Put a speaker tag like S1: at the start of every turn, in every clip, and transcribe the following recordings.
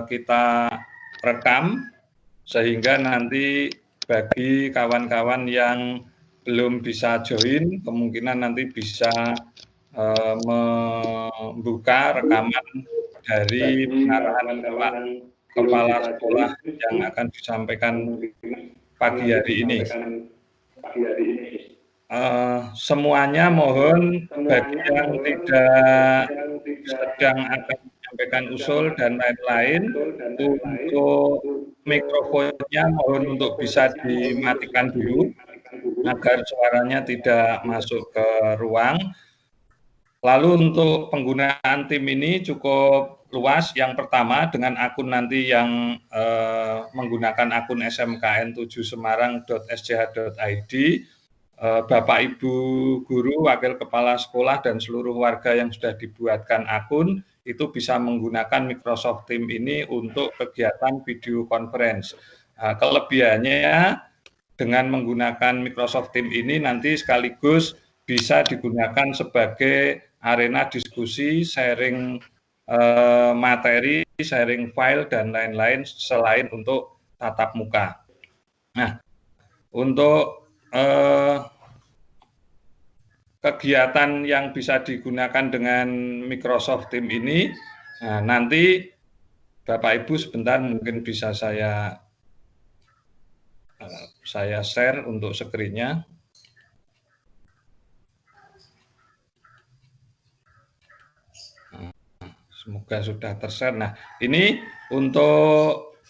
S1: kita rekam, sehingga nanti bagi kawan-kawan yang belum bisa join, kemungkinan nanti bisa membuka rekaman dari pengarahan Bapak Kepala Sekolah yang akan disampaikan pagi hari ini. Semuanya mohon bagi yang tidak sedang akan menyampaikan usul dan lain-lain, untuk mikrofonnya mohon untuk bisa dimatikan dulu agar suaranya tidak masuk ke ruang. Lalu untuk penggunaan tim ini cukup luas. Yang pertama dengan akun nanti yang menggunakan akun smkn7semarang.sch.id, Bapak Ibu guru, wakil kepala sekolah dan seluruh warga yang sudah dibuatkan akun itu bisa menggunakan Microsoft Teams ini untuk kegiatan video conference. Kelebihannya dengan menggunakan Microsoft Teams ini nanti sekaligus bisa digunakan sebagai arena diskusi, sharing materi, sharing file, dan lain-lain selain untuk tatap muka. Nah, untuk kegiatan yang bisa digunakan dengan Microsoft Teams ini, nah, nanti Bapak Ibu sebentar mungkin bisa saya share untuk screen-nya. Semoga sudah ter-share. Nah, ini untuk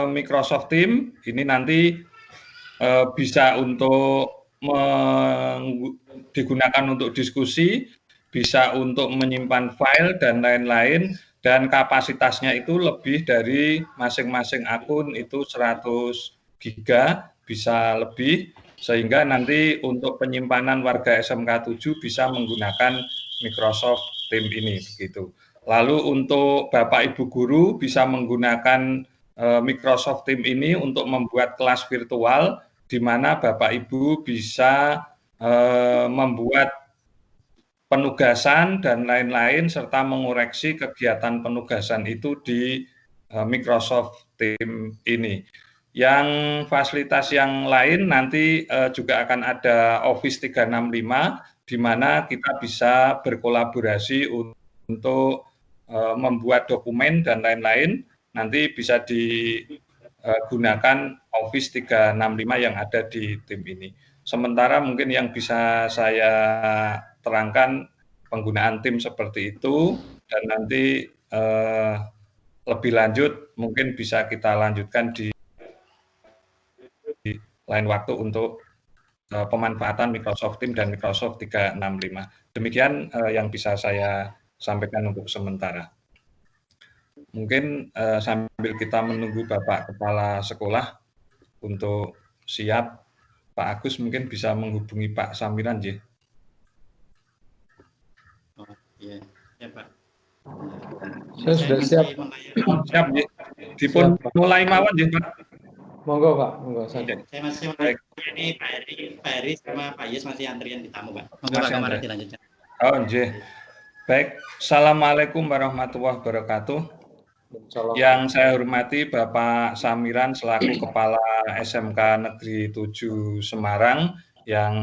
S1: Microsoft Teams, ini nanti bisa untuk digunakan untuk diskusi, bisa untuk menyimpan file dan lain-lain, dan kapasitasnya itu lebih dari masing-masing akun itu 100 giga, bisa lebih, sehingga nanti untuk penyimpanan warga SMK 7 bisa menggunakan Microsoft Teams ini, begitu. Lalu untuk Bapak Ibu guru bisa menggunakan Microsoft Teams ini untuk membuat kelas virtual, di mana Bapak Ibu bisa membuat penugasan dan lain-lain, serta mengoreksi kegiatan penugasan itu di Microsoft Teams ini. Yang fasilitas yang lain nanti juga akan ada Office 365, di mana kita bisa berkolaborasi untuk membuat dokumen dan lain-lain, nanti bisa digunakan Office 365 yang ada di tim ini. Sementara mungkin yang bisa saya terangkan penggunaan tim seperti itu, dan nanti lebih lanjut mungkin bisa kita lanjutkan di lain waktu untuk pemanfaatan Microsoft Teams dan Microsoft 365. Demikian yang bisa saya sampaikan untuk sementara. Mungkin sambil kita menunggu Bapak Kepala Sekolah untuk siap, Pak Agus mungkin bisa menghubungi Pak Samiran, J.
S2: Oh, iya, ya Pak.
S3: Saya sudah siap.
S1: Siap, J. Dipun mulai mawon, J, Pak.
S3: Monggo, Pak. Monggo.
S2: Saya masih ini Pak Heri sama Pak Yes masih antrian di tamu, Pak. Monggo Pak, kemarin dilanjutkan.
S1: Oh, J. Baik, Assalamualaikum warahmatullahi wabarakatuh. Yang saya hormati Bapak Samiran selaku Kepala SMK Negeri 7 Semarang yang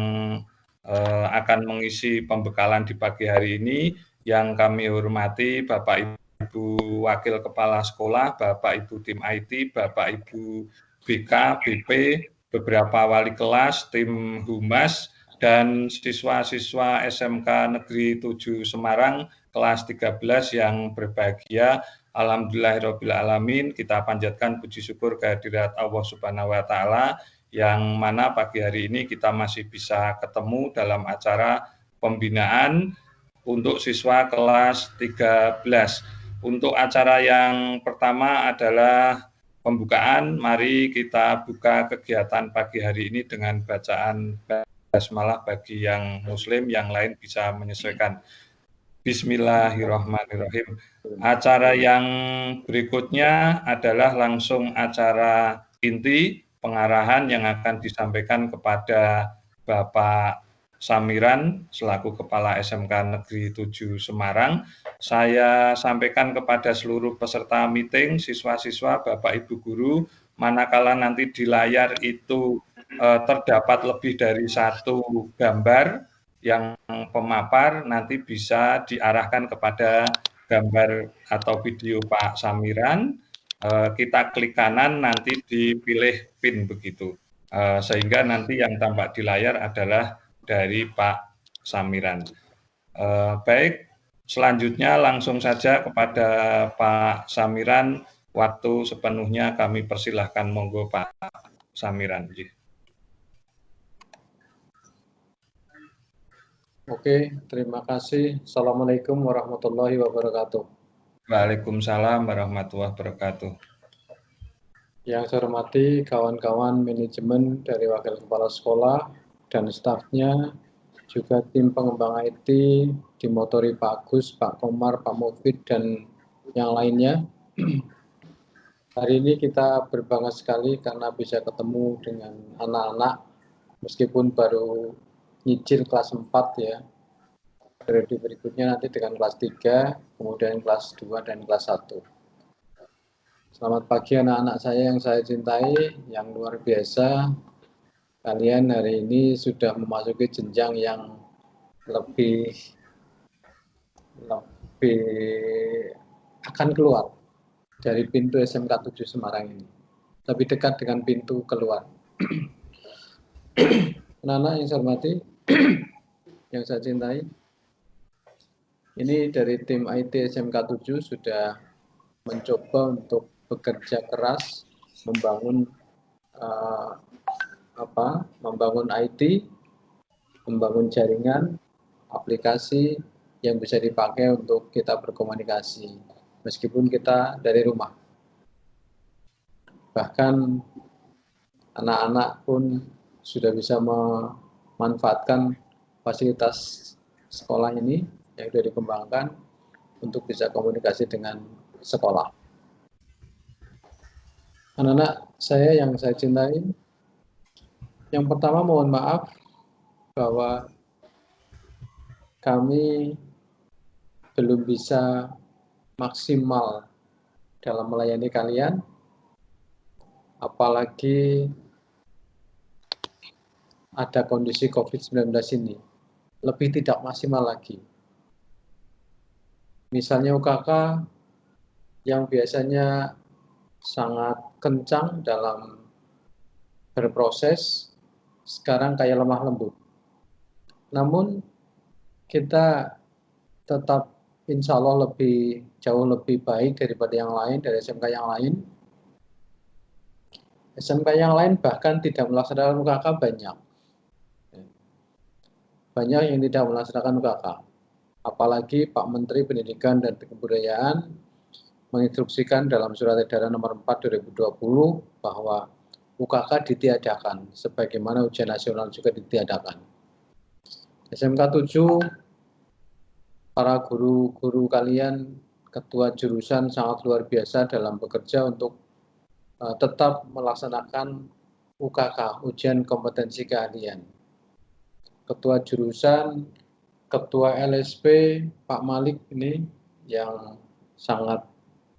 S1: akan mengisi pembekalan di pagi hari ini. Yang kami hormati Bapak Ibu Wakil Kepala Sekolah, Bapak Ibu tim IT, Bapak Ibu BK, BP, beberapa wali kelas, tim Humas, dan siswa-siswa SMK Negeri 7 Semarang kelas 13 yang berbahagia. Alhamdulillahirrabbilalamin, kita panjatkan puji syukur kehadirat Allah Subhanahu wa Ta'ala, yang mana pagi hari ini kita masih bisa ketemu dalam acara pembinaan untuk siswa kelas 13. Untuk acara yang pertama adalah pembukaan. Mari kita buka kegiatan pagi hari ini dengan bacaan basmalah bagi yang muslim, yang lain bisa menyesuaikan. Bismillahirrahmanirrahim. Acara yang berikutnya adalah langsung acara inti pengarahan yang akan disampaikan kepada Bapak Samiran selaku Kepala SMK Negeri 7 Semarang. saya sampaikan kepada seluruh peserta meeting, siswa-siswa, Bapak Ibu guru, manakala nanti di layar itu terdapat lebih dari satu gambar yang pemapar, nanti bisa diarahkan kepada gambar atau video Pak Samiran, kita klik kanan, nanti dipilih PIN begitu. Sehingga nanti yang tampak di layar adalah dari Pak Samiran. Baik, selanjutnya langsung saja kepada Pak Samiran, waktu sepenuhnya kami persilahkan, monggo Pak Samiran.
S3: Oke, terima kasih. Assalamualaikum warahmatullahi wabarakatuh.
S1: Waalaikumsalam warahmatullahi wabarakatuh.
S3: Yang saya hormati kawan-kawan manajemen dari Wakil Kepala Sekolah dan stafnya, juga tim pengembang IT, dimotori Pak Agus, Pak Komar, Pak Mufid, dan yang lainnya. Hari ini kita berbangga sekali karena bisa ketemu dengan anak-anak, meskipun baru nyicil kelas 4 ya. Periode berikutnya nanti dengan kelas 3, kemudian kelas 2, dan kelas 1. Selamat pagi anak-anak saya yang saya cintai, yang luar biasa. Kalian hari ini sudah memasuki jenjang yang lebih akan keluar dari pintu SMK 7 Semarang ini. Lebih dekat dengan pintu keluar. Anak-anak yang saya hormati, yang saya cintai, ini dari tim IT SMK 7 sudah mencoba untuk bekerja keras membangun membangun IT, membangun jaringan, aplikasi yang bisa dipakai untuk kita berkomunikasi, meskipun kita dari rumah. Bahkan anak-anak pun sudah bisa memanfaatkan fasilitas sekolah ini yang sudah dikembangkan untuk bisa komunikasi dengan sekolah. Anak-anak saya yang saya cintai, yang pertama mohon maaf bahwa kami belum bisa maksimal dalam melayani kalian, apalagi ada kondisi COVID-19 ini, lebih tidak maksimal lagi. Misalnya UKK yang biasanya sangat kencang dalam berproses, sekarang kayak lemah lembut. Namun kita tetap insya Allah jauh lebih baik daripada yang lain, dari SMK yang lain. SMK yang lain bahkan tidak melaksanakan UKK banyak. Banyak yang tidak melaksanakan UKK. Apalagi Pak Menteri Pendidikan dan Kebudayaan menginstruksikan dalam Surat Edaran Nomor 4 2020 bahwa UKK ditiadakan, sebagaimana ujian nasional juga ditiadakan. SMK 7, para guru-guru kalian, ketua jurusan sangat luar biasa dalam bekerja untuk tetap melaksanakan UKK, ujian kompetensi keahlian. Ketua jurusan, ketua LSP, Pak Malik ini yang sangat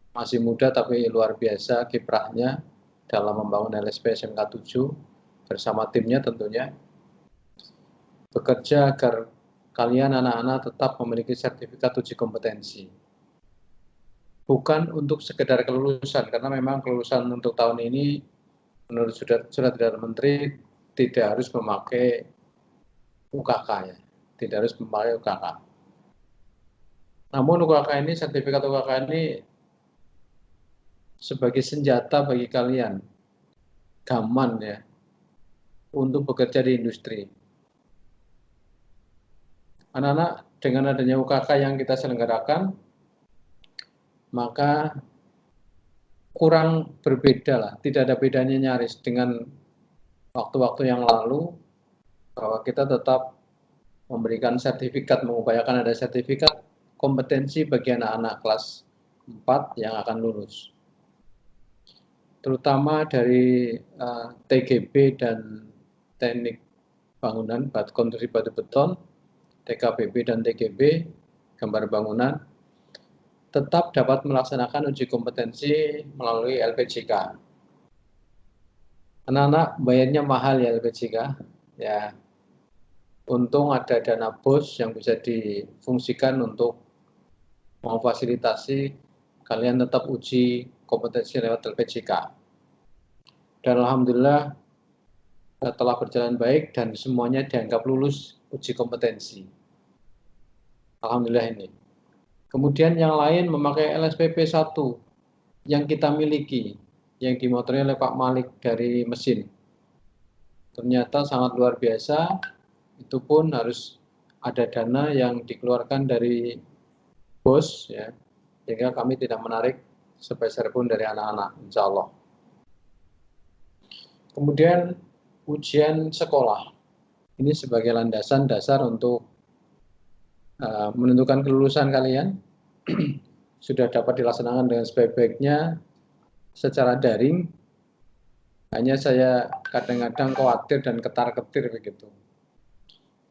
S3: masih muda tapi luar biasa kiprahnya dalam membangun LSP SMK 7 bersama timnya tentunya, bekerja agar kalian anak-anak tetap memiliki sertifikat uji kompetensi. Bukan untuk sekedar kelulusan, karena memang kelulusan untuk tahun ini menurut Surat Edaran Menteri tidak harus memakai UKK ya, tidak harus memakai UKK. Namun UKK ini, sertifikat UKK ini sebagai senjata bagi kalian, gaman ya, untuk bekerja di industri. Anak-anak, dengan adanya UKK yang kita selenggarakan, maka kurang berbeda lah, tidak ada bedanya nyaris dengan waktu-waktu yang lalu, bahwa kita tetap memberikan sertifikat, mengupayakan ada sertifikat kompetensi bagi anak-anak kelas 4 yang akan lulus. Terutama dari TGB dan teknik bangunan, konstruksi batu beton, TKBB dan TGB, gambar bangunan, tetap dapat melaksanakan uji kompetensi melalui LPJK. Anak-anak bayarnya mahal ya LPJK, ya. Untung ada dana BOS yang bisa difungsikan untuk memfasilitasi kalian tetap uji kompetensi lewat LPJK. Dan alhamdulillah telah berjalan baik dan semuanya dianggap lulus uji kompetensi. Alhamdulillah ini. Kemudian yang lain memakai LSPP 1 yang kita miliki, yang dimotori oleh Pak Malik dari mesin. Ternyata sangat luar biasa, itu pun harus ada dana yang dikeluarkan dari BOS, ya, sehingga kami tidak menarik sepeser pun dari anak-anak, insya Allah. Kemudian ujian sekolah, ini sebagai landasan dasar untuk menentukan kelulusan kalian, sudah dapat dilaksanakan dengan sebaik-baiknya secara daring. Hanya saya kadang-kadang khawatir dan ketar-ketir begitu.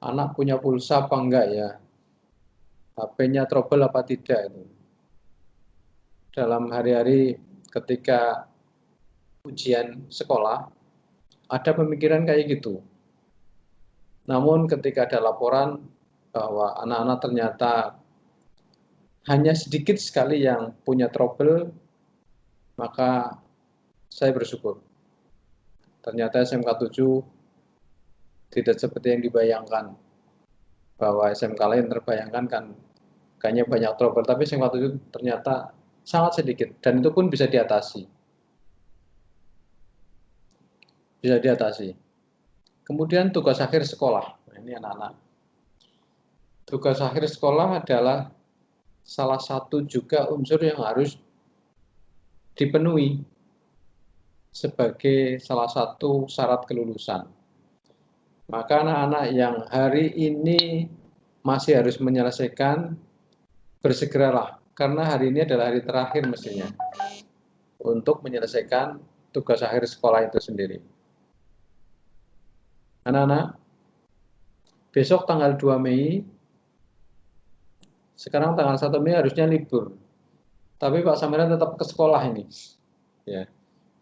S3: Anak punya pulsa apa enggak ya? HP-nya trouble apa tidak itu? Dalam hari-hari ketika ujian sekolah, ada pemikiran kayak gitu. Namun ketika ada laporan bahwa anak-anak ternyata hanya sedikit sekali yang punya trouble, maka saya bersyukur. Ternyata SMK 7 tidak seperti yang dibayangkan, bahwa SMK lain terbayangkan kan kayaknya banyak trouble, tapi SMK 7 ternyata sangat sedikit, dan itu pun bisa diatasi. Bisa diatasi. Kemudian tugas akhir sekolah. Nah, ini anak-anak. Tugas akhir sekolah adalah salah satu juga unsur yang harus dipenuhi sebagai salah satu syarat kelulusan. Maka anak-anak yang hari ini masih harus menyelesaikan, bersegeralah, karena hari ini adalah hari terakhir mestinya untuk menyelesaikan tugas akhir sekolah itu sendiri. Anak-anak, besok tanggal 2 Mei, sekarang tanggal 1 Mei harusnya libur. Tapi Pak Samiran tetap ke sekolah ini. Ya.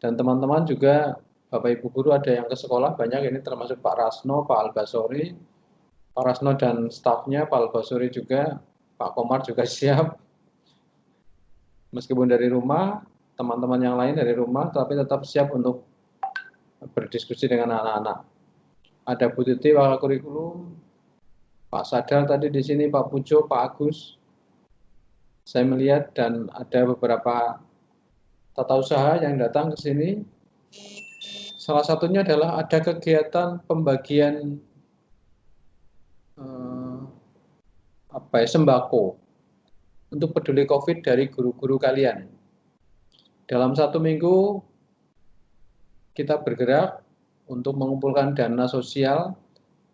S3: Dan teman-teman juga, Bapak Ibu guru ada yang ke sekolah, banyak ini termasuk Pak Rasno, Pak Albasori, Pak Rasno dan stafnya, Pak Albasori juga, Pak Komar juga siap. Meskipun dari rumah, teman-teman yang lain dari rumah, tapi tetap siap untuk berdiskusi dengan anak-anak. Ada Bu Titi, Wakil Kurikulum, Pak Sadal tadi di sini, Pak Pujo, Pak Agus, saya melihat, dan ada beberapa tata usaha yang datang ke sini. Salah satunya adalah ada kegiatan pembagian sembako untuk peduli COVID dari guru-guru kalian. Dalam 1 minggu kita bergerak untuk mengumpulkan dana sosial,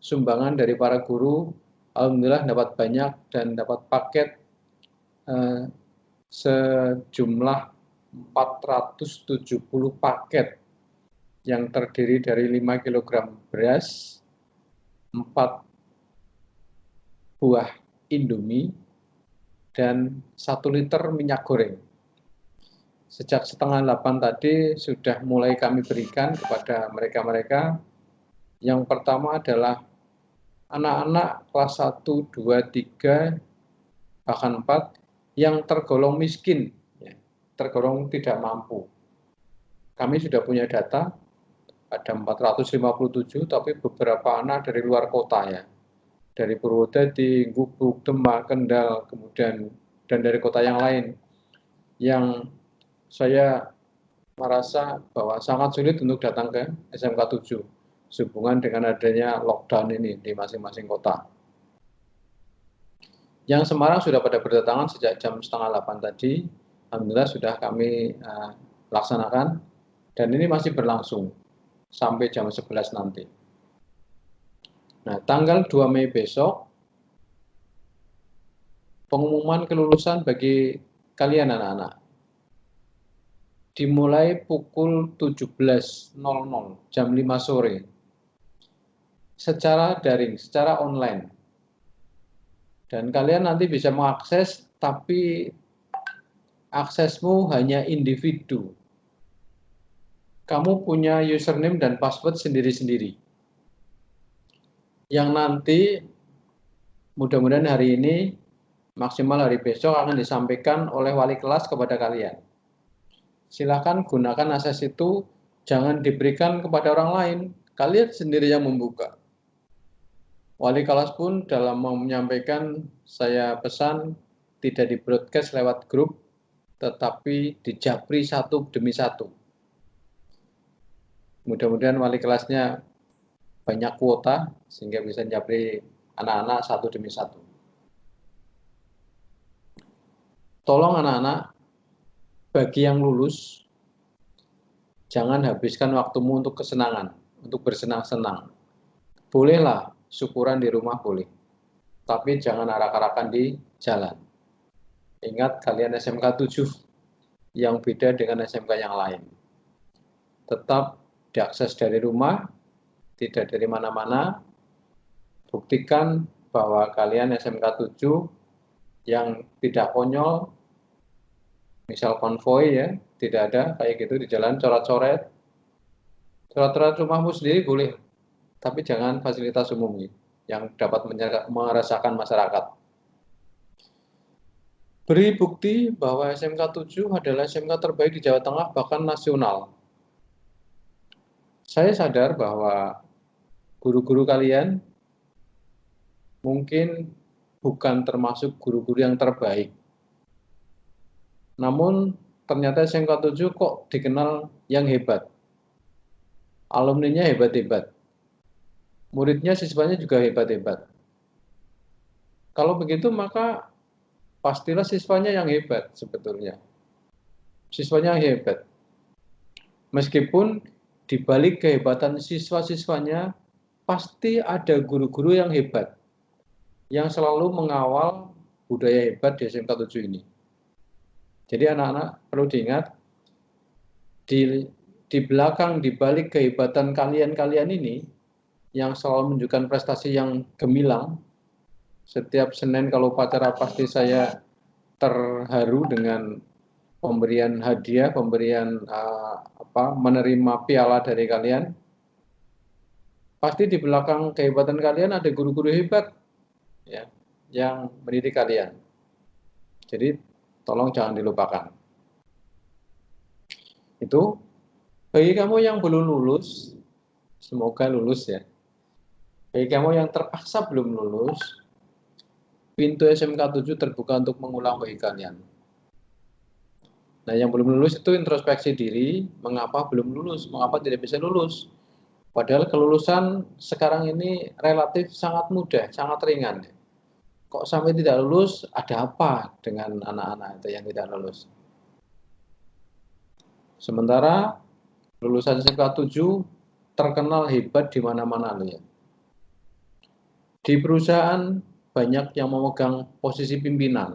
S3: sumbangan dari para guru. Alhamdulillah dapat banyak dan dapat paket sejumlah 470 paket yang terdiri dari 5 kg beras, 4 buah Indomie, dan 1 liter minyak goreng. Sejak 7:30 tadi sudah mulai kami berikan kepada mereka-mereka. Yang pertama adalah anak-anak kelas 1, 2, 3, bahkan 4 yang tergolong miskin, tergolong tidak mampu. Kami sudah punya data, ada 457, tapi beberapa anak dari luar kota ya. Dari Purwodadi, Gubuk, Demak, Kendal, kemudian dan dari kota yang lain. Yang saya merasa bahwa sangat sulit untuk datang ke SMK 7 sehubungan dengan adanya lockdown ini di masing-masing kota. Yang Semarang sudah pada berdatangan sejak jam 7:30 tadi, alhamdulillah sudah kami laksanakan, dan ini masih berlangsung sampai jam 11 nanti. Nah, tanggal 2 Mei besok, pengumuman kelulusan bagi kalian anak-anak dimulai pukul 17.00, jam 5 sore, secara daring, secara online. Dan kalian nanti bisa mengakses, tapi aksesmu hanya individu. Kamu punya username dan password sendiri-sendiri. Yang nanti mudah-mudahan hari ini, maksimal hari besok akan disampaikan oleh wali kelas kepada kalian. Silakan gunakan akses itu, jangan diberikan kepada orang lain. Kalian sendiri yang membuka. Wali kelas pun dalam menyampaikan, saya pesan tidak di-broadcast lewat grup, tetapi dijapri satu demi satu. Mudah-mudahan wali kelasnya banyak kuota, sehingga bisa japri anak-anak satu demi satu. Tolong anak-anak, bagi yang lulus, jangan habiskan waktumu untuk kesenangan, untuk bersenang-senang. Bolehlah syukuran di rumah boleh, tapi jangan arak-arakan di jalan. Ingat kalian SMK 7 yang beda dengan SMK yang lain. Tetap diakses dari rumah, tidak dari mana-mana. Buktikan bahwa kalian SMK 7 yang tidak konyol, misal konvoy ya, tidak ada kayak gitu di jalan coret-coret. Coret-coret rumahmu sendiri boleh, tapi jangan fasilitas umum yang dapat meresahkan masyarakat. Beri bukti bahwa SMK 7 adalah SMK terbaik di Jawa Tengah, bahkan nasional. Saya sadar bahwa guru-guru kalian mungkin bukan termasuk guru-guru yang terbaik. Namun ternyata SMK 7 kok dikenal yang hebat. Alumninya hebat-hebat. Muridnya, siswanya juga hebat-hebat. Kalau begitu maka pastilah siswanya yang hebat sebetulnya. Siswanya yang hebat. Meskipun di balik kehebatan siswa-siswanya pasti ada guru-guru yang hebat, yang selalu mengawal budaya hebat di SMK 7 ini. Jadi anak-anak perlu diingat, di belakang, di balik kehebatan kalian-kalian ini, yang selalu menunjukkan prestasi yang gemilang. Setiap Senin kalau upacara pasti saya terharu dengan pemberian hadiah, pemberian menerima piala dari kalian. Pasti di belakang kehebatan kalian ada guru-guru hebat ya, yang mendidik kalian. Jadi tolong jangan dilupakan. Itu bagi kamu yang belum lulus, semoga lulus ya. Bagi kamu yang terpaksa belum lulus, pintu SMK 7 terbuka untuk mengulang bagi kalian. Nah, yang belum lulus itu introspeksi diri, mengapa belum lulus, mengapa tidak bisa lulus. Padahal kelulusan sekarang ini relatif sangat mudah, sangat ringan. Kok sampai tidak lulus, ada apa dengan anak-anak itu yang tidak lulus? Sementara lulusan SMK 7 terkenal hebat di mana-mana loh ya. Di perusahaan banyak yang memegang posisi pimpinan.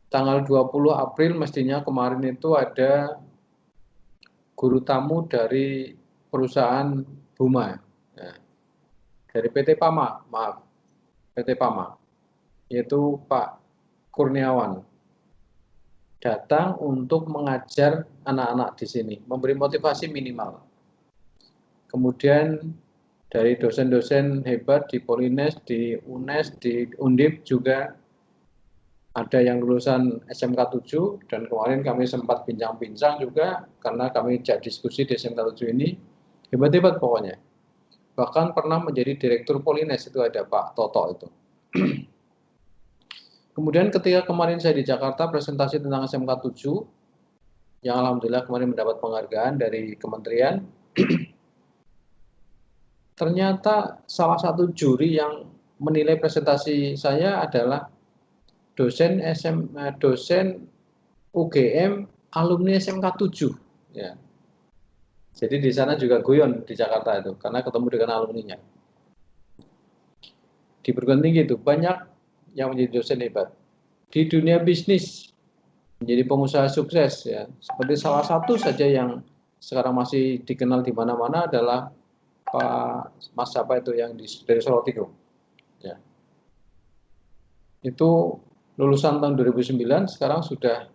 S3: Tanggal 20 April mestinya kemarin itu ada guru tamu dari perusahaan Buma. Nah, dari PT Pama, maaf. PT Pama. Yaitu Pak Kurniawan. Datang untuk mengajar anak-anak di sini, memberi motivasi minimal. Kemudian dari dosen-dosen hebat di Polines, di UNES, di Undip juga ada yang lulusan SMK 7, dan kemarin kami sempat bincang-bincang juga karena kami ajak diskusi di SMK 7 ini, hebat-hebat pokoknya. Bahkan pernah menjadi direktur Polines, itu ada Pak Toto itu. Kemudian ketika kemarin saya di Jakarta presentasi tentang SMK 7, yang alhamdulillah kemarin mendapat penghargaan dari kementerian, ternyata salah satu juri yang menilai presentasi saya adalah dosen UGM alumni SMK 7 ya. Jadi di sana juga guyon di Jakarta itu karena ketemu dengan alumninya. Di perguruan tinggi itu banyak yang menjadi dosen hebat. Di dunia bisnis menjadi pengusaha sukses ya. Seperti salah satu saja yang sekarang masih dikenal di mana-mana adalah Pak Mas siapa itu yang dari Solo Tigo. Ya. Itu lulusan tahun 2009 sekarang sudah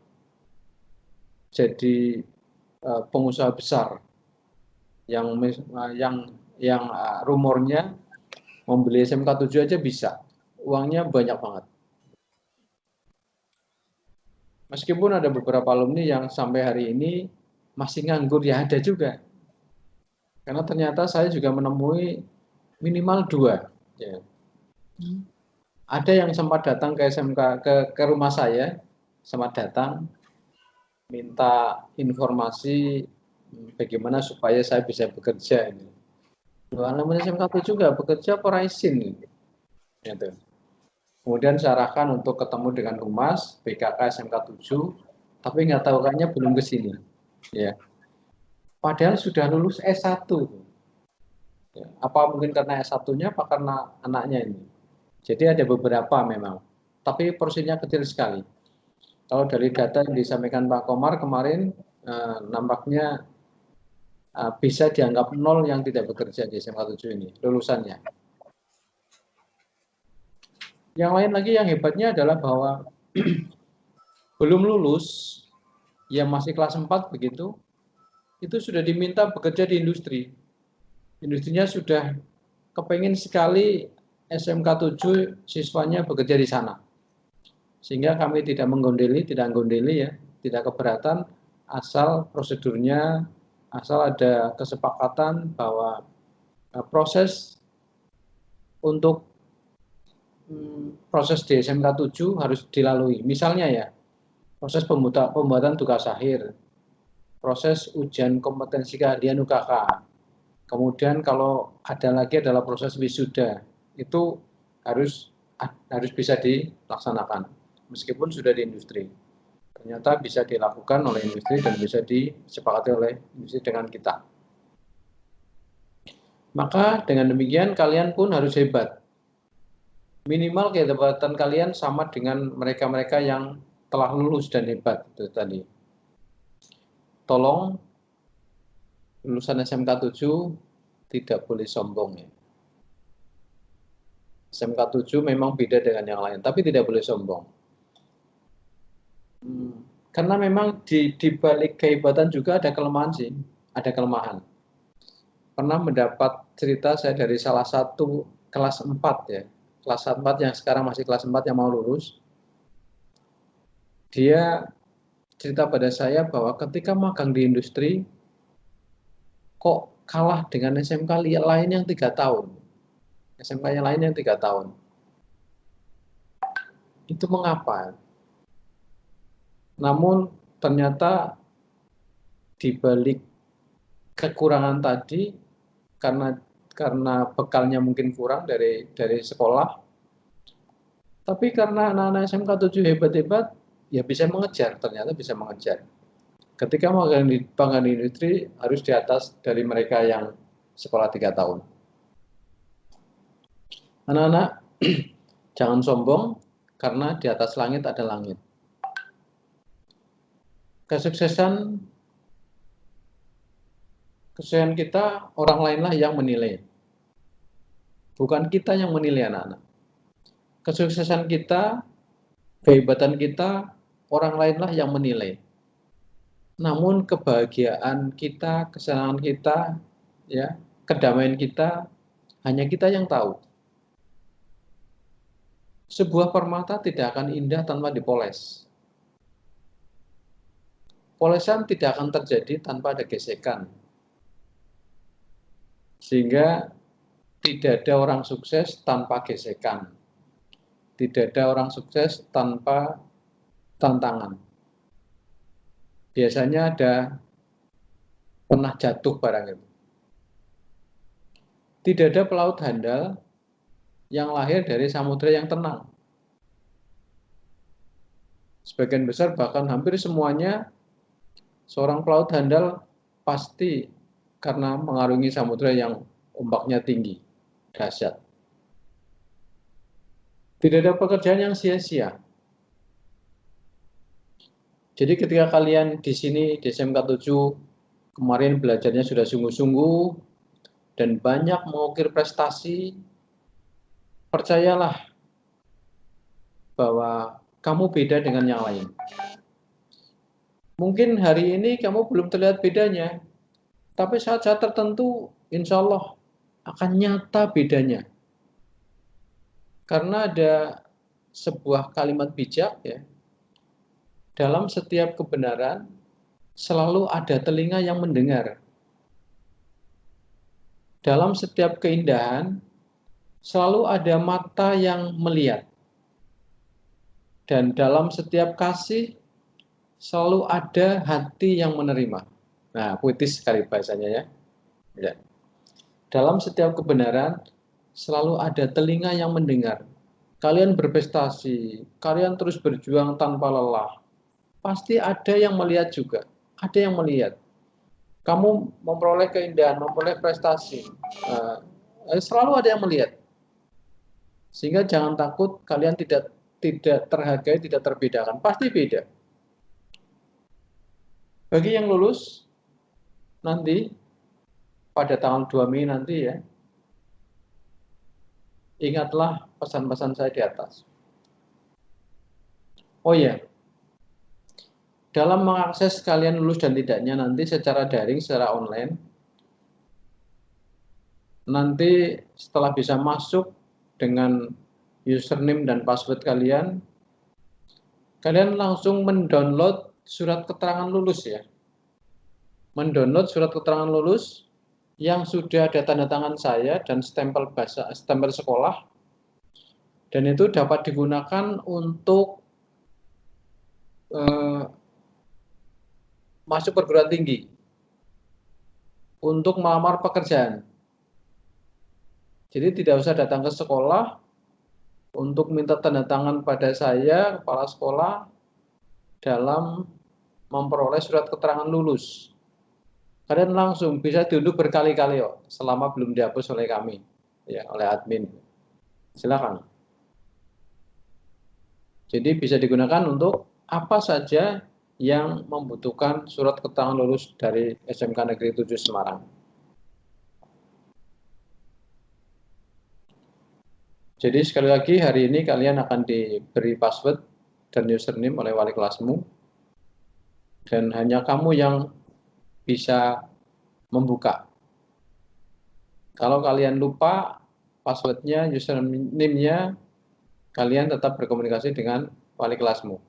S3: jadi pengusaha besar yang rumornya membeli SMK 7 aja bisa. Uangnya banyak banget. Meskipun ada beberapa alumni yang sampai hari ini masih nganggur, ya ada juga. Karena ternyata saya juga menemui minimal 2. Ya. Ada yang sempat datang ke SMK, ke rumah saya, sempat datang, minta informasi bagaimana supaya saya bisa bekerja. Alumni SMK 7 juga bekerja apa izin. Gitu. Kemudian saya arahkan untuk ketemu dengan Humas BKK SMK 7, tapi nggak tahu kayaknya belum ke sini. Ya. Padahal sudah lulus S1. Ya. Apa mungkin karena S1-nya, apa karena anaknya ini? Jadi ada beberapa memang, tapi porsinya kecil sekali. Kalau dari data yang disampaikan Pak Komar kemarin, nampaknya bisa dianggap 0 yang tidak bekerja di SMK 7 ini, lulusannya. Yang lain lagi yang hebatnya adalah bahwa belum lulus, yang masih kelas 4 begitu, itu sudah diminta bekerja di industri. Industrinya sudah kepengen sekali SMK 7 siswanya bekerja di sana. Sehingga kami tidak menggondeli ya, tidak keberatan, asal prosedurnya, asal ada kesepakatan bahwa proses untuk proses di SMK 7 harus dilalui. Misalnya ya, proses pembuatan tugas akhir, proses ujian kompetensi keahlian UKK, kemudian kalau ada lagi adalah proses wisuda, itu harus bisa dilaksanakan meskipun sudah di industri. Ternyata bisa dilakukan oleh industri dan bisa disepakati oleh industri dengan kita. Maka dengan demikian kalian pun harus hebat. Minimal kehebatan kalian sama dengan mereka-mereka yang telah lulus dan hebat itu tadi. Tolong lulusan SMK 7 tidak boleh sombong ya. SMK 7 memang beda dengan yang lain, tapi tidak boleh sombong. Karena memang di balik kehebatan juga ada kelemahan sih, ada kelemahan. Pernah mendapat cerita saya dari salah satu kelas 4 ya, kelas 4 yang sekarang masih kelas 4 yang mau lulus. Dia cerita pada saya bahwa ketika magang di industri, kok kalah dengan SMK lain yang 3 tahun. SMK yang lain yang 3 tahun. Itu mengapa? Namun ternyata di balik kekurangan tadi, karena bekalnya mungkin kurang dari sekolah, tapi karena anak-anak SMK 7 hebat-hebat, ya bisa mengejar, ternyata bisa mengejar. Ketika magang di industri harus di atas dari mereka yang sekolah 3 tahun. Anak-anak, jangan sombong, karena di atas langit ada langit. Kesuksesan kita, orang lainlah yang menilai. Bukan kita yang menilai anak-anak. Kesuksesan kita, kehebatan kita, orang lainlah yang menilai. Namun kebahagiaan kita, kesenangan kita, ya, kedamaian kita, hanya kita yang tahu. Sebuah permata tidak akan indah tanpa dipoles. Polesan tidak akan terjadi tanpa ada gesekan. Sehingga tidak ada orang sukses tanpa gesekan. Tidak ada orang sukses tanpa tantangan. Biasanya ada pernah jatuh barang itu. Tidak ada pelaut handal yang lahir dari samudera yang tenang. Sebagian besar bahkan hampir semuanya seorang pelaut handal pasti karena mengarungi samudera yang ombaknya tinggi, dahsyat. Tidak ada pekerjaan yang sia-sia. Jadi ketika kalian di sini di SMK 7 kemarin belajarnya sudah sungguh-sungguh dan banyak mengukir prestasi, percayalah bahwa kamu beda dengan yang lain. Mungkin hari ini kamu belum terlihat bedanya, tapi saat-saat tertentu insya Allah akan nyata bedanya. Karena ada sebuah kalimat bijak ya, dalam setiap kebenaran selalu ada telinga yang mendengar. Dalam setiap keindahan selalu ada mata yang melihat. Dan dalam setiap kasih selalu ada hati yang menerima. Nah, puitis sekali bahasanya ya. Dalam setiap kebenaran selalu ada telinga yang mendengar. Kalian berprestasi, kalian terus berjuang tanpa lelah. Pasti ada yang melihat juga, ada yang melihat. Kamu memperoleh keindahan, memperoleh prestasi, selalu ada yang melihat. Sehingga jangan takut kalian tidak terhargai, tidak terbedakan. Pasti beda. Bagi yang lulus nanti pada tanggal 2 Mei nanti ya, ingatlah pesan-pesan saya di atas. Oh ya, dalam mengakses kalian lulus dan tidaknya nanti secara daring, secara online, nanti setelah bisa masuk dengan username dan password kalian langsung mendownload surat keterangan lulus ya. Mendownload surat keterangan lulus yang sudah ada tanda tangan saya dan stempel sekolah, dan itu dapat digunakan untuk masuk perguruan tinggi, untuk melamar pekerjaan. Jadi tidak usah datang ke sekolah untuk minta tanda tangan pada saya, kepala sekolah, dalam memperoleh surat keterangan lulus. Kalian langsung bisa diunduh berkali-kali kok, selama belum dihapus oleh kami, ya, oleh admin. Silakan. Jadi bisa digunakan untuk apa saja yang membutuhkan surat keterangan lulus dari SMK Negeri 7 Semarang. Jadi sekali lagi hari ini kalian akan diberi password dan username oleh wali kelasmu, dan hanya kamu yang bisa membuka. Kalau kalian lupa passwordnya, username-nya, kalian tetap berkomunikasi dengan wali kelasmu.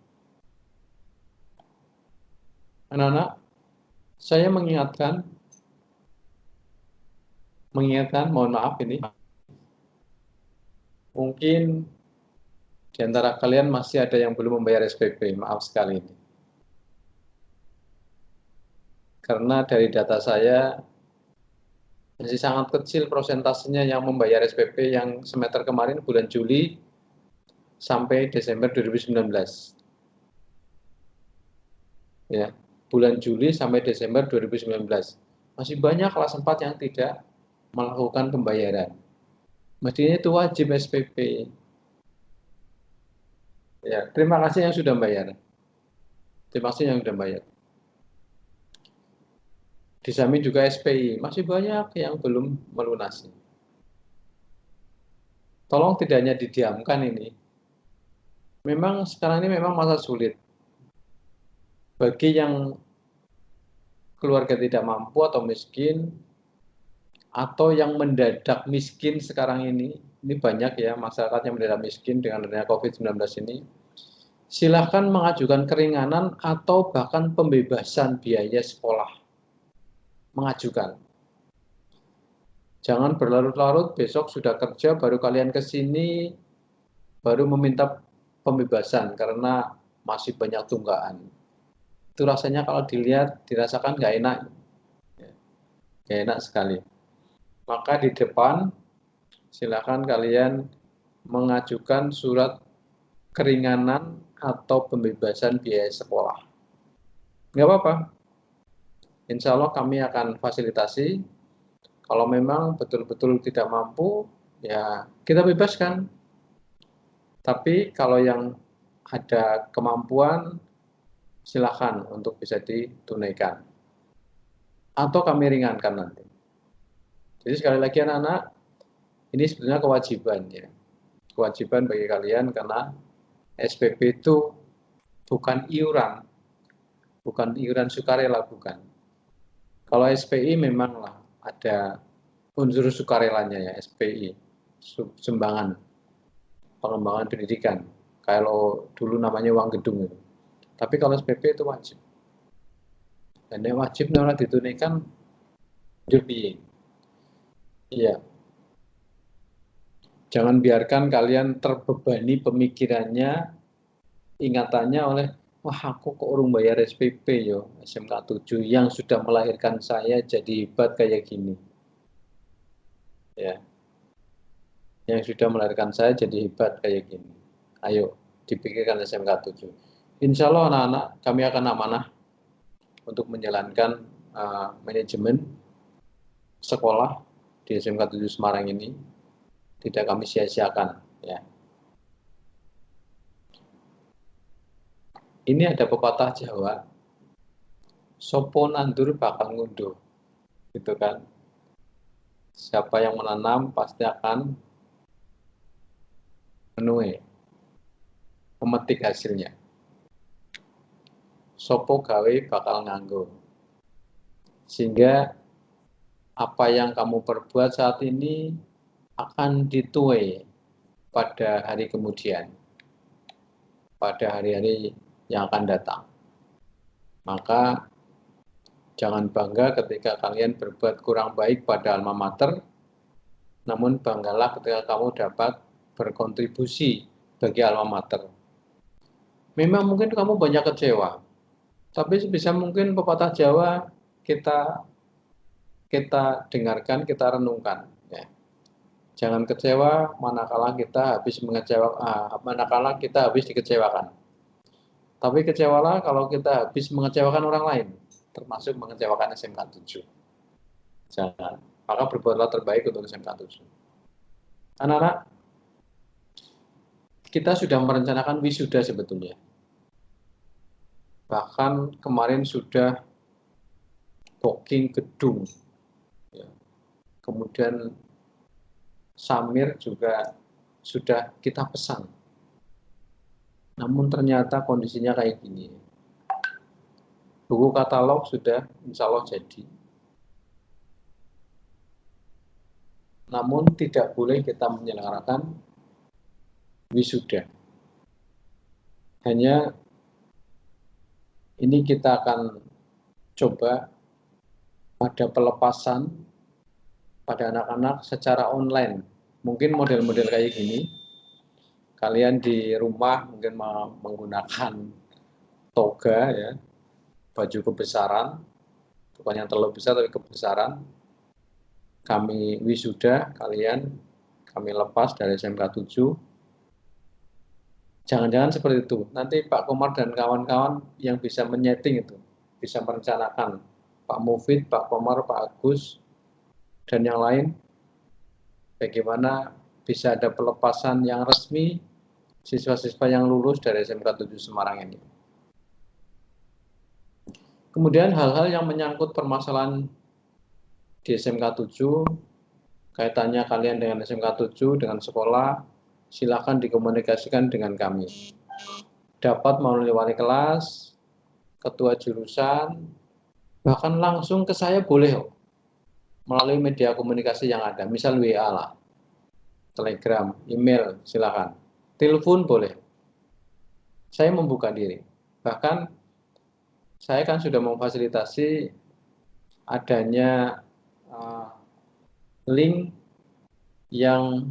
S3: Anak-anak, saya mengingatkan, mohon maaf ini, mungkin di antara kalian masih ada yang belum membayar SPP, maaf sekali ini. Karena dari data saya, masih sangat kecil prosentasenya yang membayar SPP yang semester kemarin bulan Juli sampai Desember 2019. Ya, bulan Juli sampai Desember 2019. Masih banyak kelas 4 yang tidak melakukan pembayaran. Mestinya itu wajib SPP. Ya, terima kasih yang sudah membayar. Terima kasih yang sudah membayar. Disamping juga SPI, masih banyak yang belum melunasi. Tolong tidak hanya didiamkan ini. Memang sekarang ini memang masa sulit. Bagi yang keluarga tidak mampu atau miskin, atau yang mendadak miskin sekarang ini banyak ya masyarakat yang mendadak miskin dengan adanya COVID-19 ini, silahkan mengajukan keringanan atau bahkan pembebasan biaya sekolah. Mengajukan. Jangan berlarut-larut, besok sudah kerja, baru kalian ke sini, baru meminta pembebasan karena masih banyak tunggakan. Itu rasanya kalau dilihat, dirasakan nggak enak. Nggak enak sekali. Maka di depan, silakan kalian mengajukan surat keringanan atau pembebasan biaya sekolah. Nggak apa-apa. Insya Allah kami akan fasilitasi. Kalau memang betul-betul tidak mampu, ya kita bebaskan. Tapi kalau yang ada kemampuan, silakan untuk bisa ditunaikan. Atau kami ringankan nanti. Jadi sekali lagi anak-anak, ini sebenarnya kewajiban ya. Kewajiban bagi kalian karena SPP itu bukan iuran sukarela, bukan. Kalau SPI memanglah ada unsur sukarelanya ya, SPI, sumbangan pengembangan pendidikan. Kalau dulu namanya uang gedung itu. Tapi kalau SPP itu wajib. Dan yang wajib orang ditunaikan lebih. Iya. Jangan biarkan kalian terbebani pemikirannya, ingatannya oleh, wah aku kok urung bayar SPP yo, SMK 7 yang sudah melahirkan saya jadi hebat kayak gini. Ya. Yang sudah melahirkan saya jadi hebat kayak gini. Ayo dipikirkan SMK 7. Insya Allah anak-anak kami akan amanah untuk menjalankan manajemen sekolah di SMK 7 Semarang ini. Tidak kami sia-siakan. Ya. Ini ada pepatah Jawa, sopo nandur bakal ngunduh, gitu kan. Siapa yang menanam pasti akan menuai, memetik hasilnya. Sopo gawe bakal nganggo. Sehingga apa yang kamu perbuat saat ini akan dituai pada hari kemudian, pada hari-hari yang akan datang. Maka jangan bangga ketika kalian berbuat kurang baik pada alma mater, namun banggalah ketika kamu dapat berkontribusi bagi alma mater. Memang mungkin kamu banyak kecewa, tapi sebisa mungkin pepatah Jawa kita dengarkan, kita renungkan. Ya. Jangan kecewa manakala kita habis dikecewakan. Tapi kecewalah kalau kita habis mengecewakan orang lain, termasuk mengecewakan SMK 7. Jangan. Maka berbuatlah terbaik untuk SMK 7. Anak-anak, kita sudah merencanakan wisuda sebetulnya. Bahkan kemarin sudah booking gedung. Ya. Kemudian Samir juga sudah kita pesan. Namun ternyata kondisinya kayak gini. Buku katalog sudah insya Allah jadi. Namun tidak boleh kita menyelenggarakan wisuda. Hanya ini kita akan coba ada pelepasan pada anak-anak secara online. Mungkin model-model kayak gini. Kalian di rumah mungkin menggunakan toga ya, baju kebesaran, bukan yang terlalu besar tapi kebesaran. Kami wisuda, kami lepas dari SMK 7. Jangan-jangan seperti itu. Nanti Pak Komar dan kawan-kawan yang bisa menyeting itu, bisa merencanakan. Pak Mufid, Pak Komar, Pak Agus, dan yang lain, bagaimana bisa ada pelepasan yang resmi siswa-siswa yang lulus dari SMK 7 Semarang ini. Kemudian hal-hal yang menyangkut permasalahan di SMK 7, kaitannya kalian dengan SMK 7, dengan sekolah, silakan dikomunikasikan dengan kami. Dapat melalui wali kelas, ketua jurusan, bahkan langsung ke saya boleh melalui media komunikasi yang ada, misal WA lah, Telegram, email, silakan. Telepon boleh. Saya membuka diri. Bahkan saya kan sudah memfasilitasi adanya link yang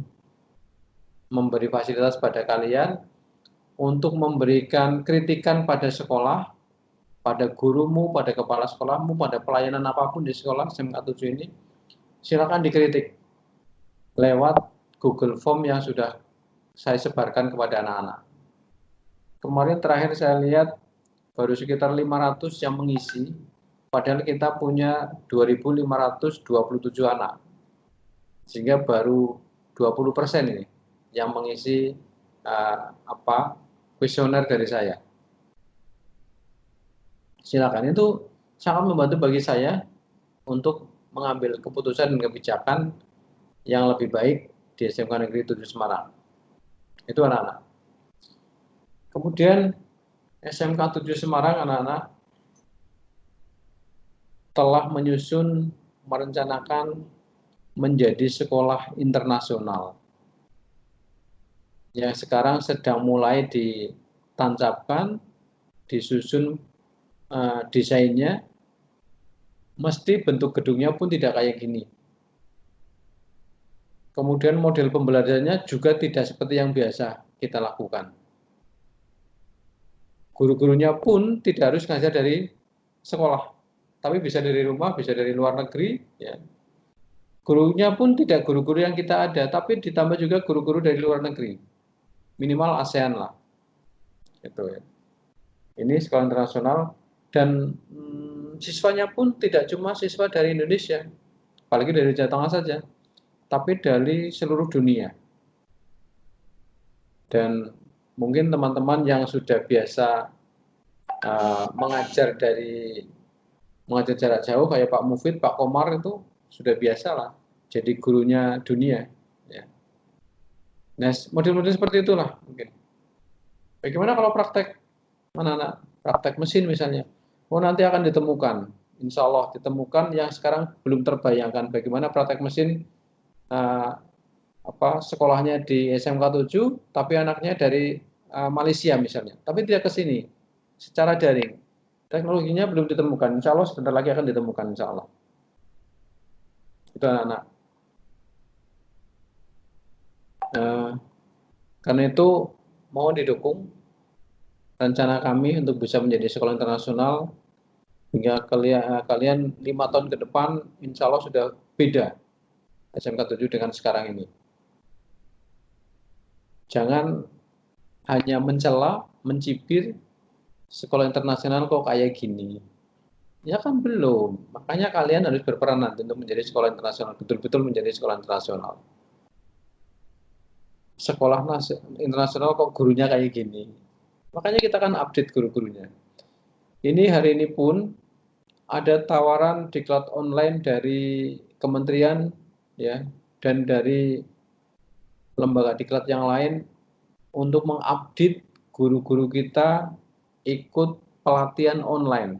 S3: memberi fasilitas pada kalian untuk memberikan kritikan pada sekolah, pada gurumu, pada kepala sekolahmu, pada pelayanan apapun di sekolah SMK 7 ini, silakan dikritik lewat Google Form yang sudah saya sebarkan kepada anak-anak. Kemarin terakhir saya lihat baru sekitar 500 yang mengisi, padahal kita punya 2.527 anak. Sehingga baru 20% ini yang mengisi kuesioner dari saya. Silakan, itu sangat membantu bagi saya untuk mengambil keputusan dan kebijakan yang lebih baik di SMK Negeri 7 Semarang. Itu anak-anak. Kemudian SMK 7 Semarang anak-anak telah merencanakan menjadi sekolah internasional yang sekarang sedang mulai ditancapkan, disusun desainnya, mesti bentuk gedungnya pun tidak kayak gini. Kemudian model pembelajarannya juga tidak seperti yang biasa kita lakukan. Guru-gurunya pun tidak harus ngajar dari sekolah, tapi bisa dari rumah, bisa dari luar negeri. Ya. Gurunya pun tidak guru-guru yang kita ada, tapi ditambah juga guru-guru dari luar negeri, minimal ASEAN lah. Itu ya. Ini sekolah internasional dan siswanya pun tidak cuma siswa dari Indonesia, apalagi dari Jawa Tengah saja, tapi dari seluruh dunia. Dan mungkin teman-teman yang sudah biasa mengajar jarak jauh kayak Pak Mufid, Pak Komar itu sudah biasa lah jadi gurunya dunia. Ya. Nah, model-model seperti itulah mungkin. Bagaimana kalau praktek anak-anak, praktek mesin misalnya? Oh, nanti akan ditemukan, insya Allah ditemukan yang sekarang belum terbayangkan. Bagaimana praktek mesin sekolahnya di SMK 7, tapi anaknya dari Malaysia misalnya, tapi tidak ke sini secara daring. Teknologinya belum ditemukan, insya Allah sebentar lagi akan ditemukan, insya Allah. Itu anak-anak. Karena itu mohon didukung rencana kami untuk bisa menjadi sekolah internasional hingga kalian 5 tahun ke depan insya Allah sudah beda SMK 7 dengan sekarang ini. Jangan hanya mencela, mencibir sekolah internasional kok kayak gini. Ya kan belum. Makanya kalian harus berperan nanti untuk menjadi sekolah internasional, betul-betul menjadi sekolah internasional. Sekolah internasional kok gurunya kayak gini. Makanya kita kan update guru-gurunya. Ini hari ini pun ada tawaran diklat online dari kementerian ya dan dari lembaga diklat yang lain untuk mengupdate guru-guru kita ikut pelatihan online.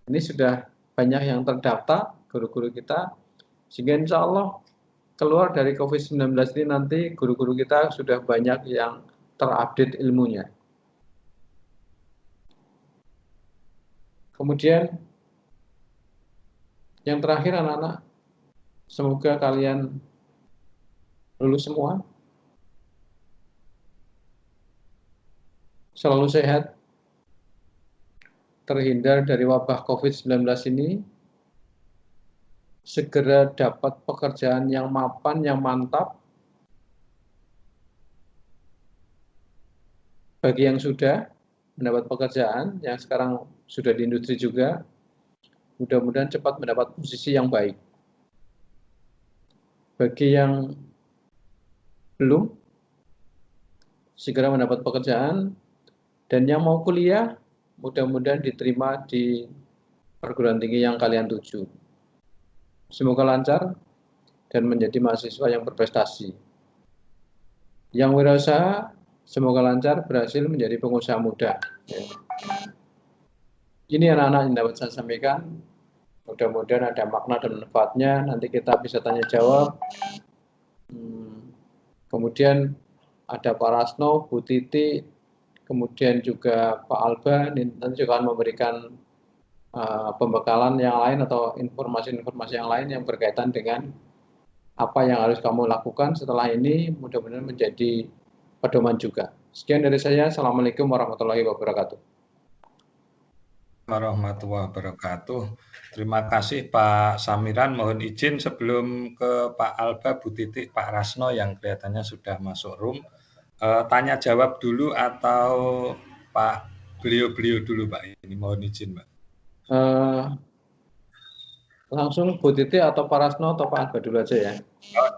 S3: Ini sudah banyak yang terdaftar guru-guru kita, sehingga insya Allah keluar dari COVID-19 ini nanti guru-guru kita sudah banyak yang terupdate ilmunya. Kemudian yang terakhir anak-anak, semoga kalian lulus semua, selalu sehat, terhindar dari wabah COVID-19 ini, segera dapat pekerjaan yang mapan, yang mantap. Bagi yang sudah mendapat pekerjaan, yang sekarang sudah di industri juga, mudah-mudahan cepat mendapat posisi yang baik. Bagi yang belum, segera mendapat pekerjaan, dan yang mau kuliah, mudah-mudahan diterima di perguruan tinggi yang kalian tuju. Semoga lancar dan menjadi mahasiswa yang berprestasi. Yang wirausaha, semoga lancar berhasil menjadi pengusaha muda. Ini anak-anak yang dapat saya sampaikan. Mudah-mudahan ada makna dan manfaatnya. Nanti kita bisa tanya jawab. Kemudian ada Pak Rasno, Bu Titi, kemudian juga Pak Alba, nanti juga akan memberikan pembekalan yang lain atau informasi-informasi yang lain yang berkaitan dengan apa yang harus kamu lakukan setelah ini, mudah-mudahan menjadi pedoman juga. Sekian dari saya, Assalamualaikum warahmatullahi wabarakatuh.
S1: Warahmatullahi wabarakatuh. Terima kasih Pak Samiran. Mohon izin sebelum ke Pak Alba, Bu Titik, Pak Rasno yang kelihatannya sudah masuk room. Tanya jawab dulu atau Pak beliau dulu Pak? Ini mohon izin Pak.
S3: Langsung Bu Titi atau Pak Rasno atau Pak Alba dulu aja ya.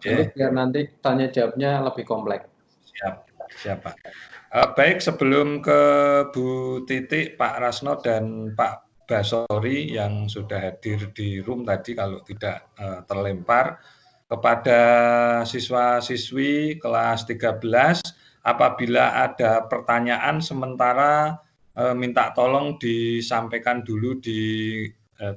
S3: Jadi biar nanti tanya jawabnya lebih kompleks.
S1: Siap Pak. Baik, sebelum ke Bu Titik, Pak Rasno dan Pak Basori yang sudah hadir di room tadi kalau tidak terlempar, kepada siswa-siswi kelas 13 apabila ada pertanyaan sementara minta tolong disampaikan dulu di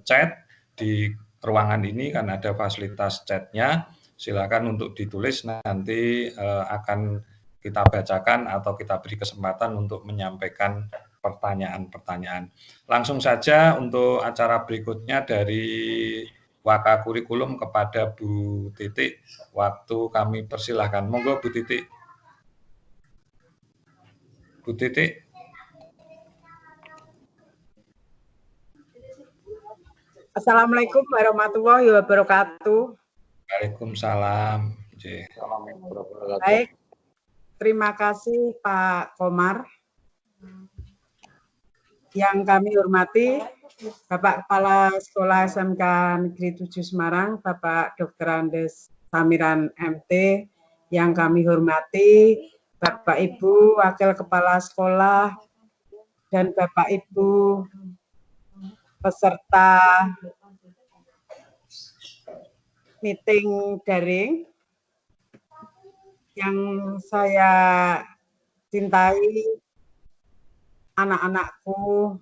S1: chat di ruangan ini, kan ada fasilitas chatnya. Silakan untuk ditulis, nanti akan kita bacakan atau kita beri kesempatan untuk menyampaikan pertanyaan-pertanyaan. Langsung saja untuk acara berikutnya dari Waka Kurikulum kepada Bu Titik. Waktu kami persilahkan. Monggo Bu Titik. Bu Titik.
S4: Assalamualaikum warahmatullahi wabarakatuh.
S1: Waalaikumsalam.
S4: Baik, terima kasih Pak Komar. Yang kami hormati Bapak Kepala Sekolah SMK Negeri 7 Semarang, Bapak Dr. Andes Samiran MT. Yang kami hormati Bapak Ibu Wakil Kepala Sekolah dan Bapak Ibu peserta meeting daring yang saya cintai, anak-anakku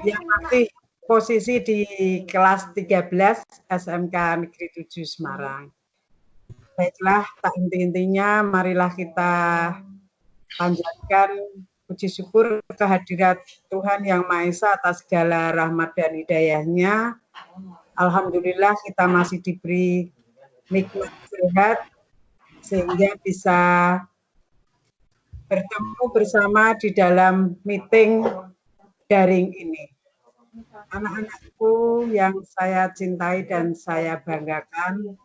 S4: yang masih posisi di kelas 13 SMK Negeri 7 Semarang. Baiklah, tak henti-hentinya marilah kita panjatkan puji syukur kehadirat Tuhan Yang Maha Esa atas segala rahmat dan hidayah-Nya. Alhamdulillah kita masih diberi nikmat sehat sehingga bisa bertemu bersama di dalam meeting daring ini. Anak-anakku yang saya cintai dan saya banggakan,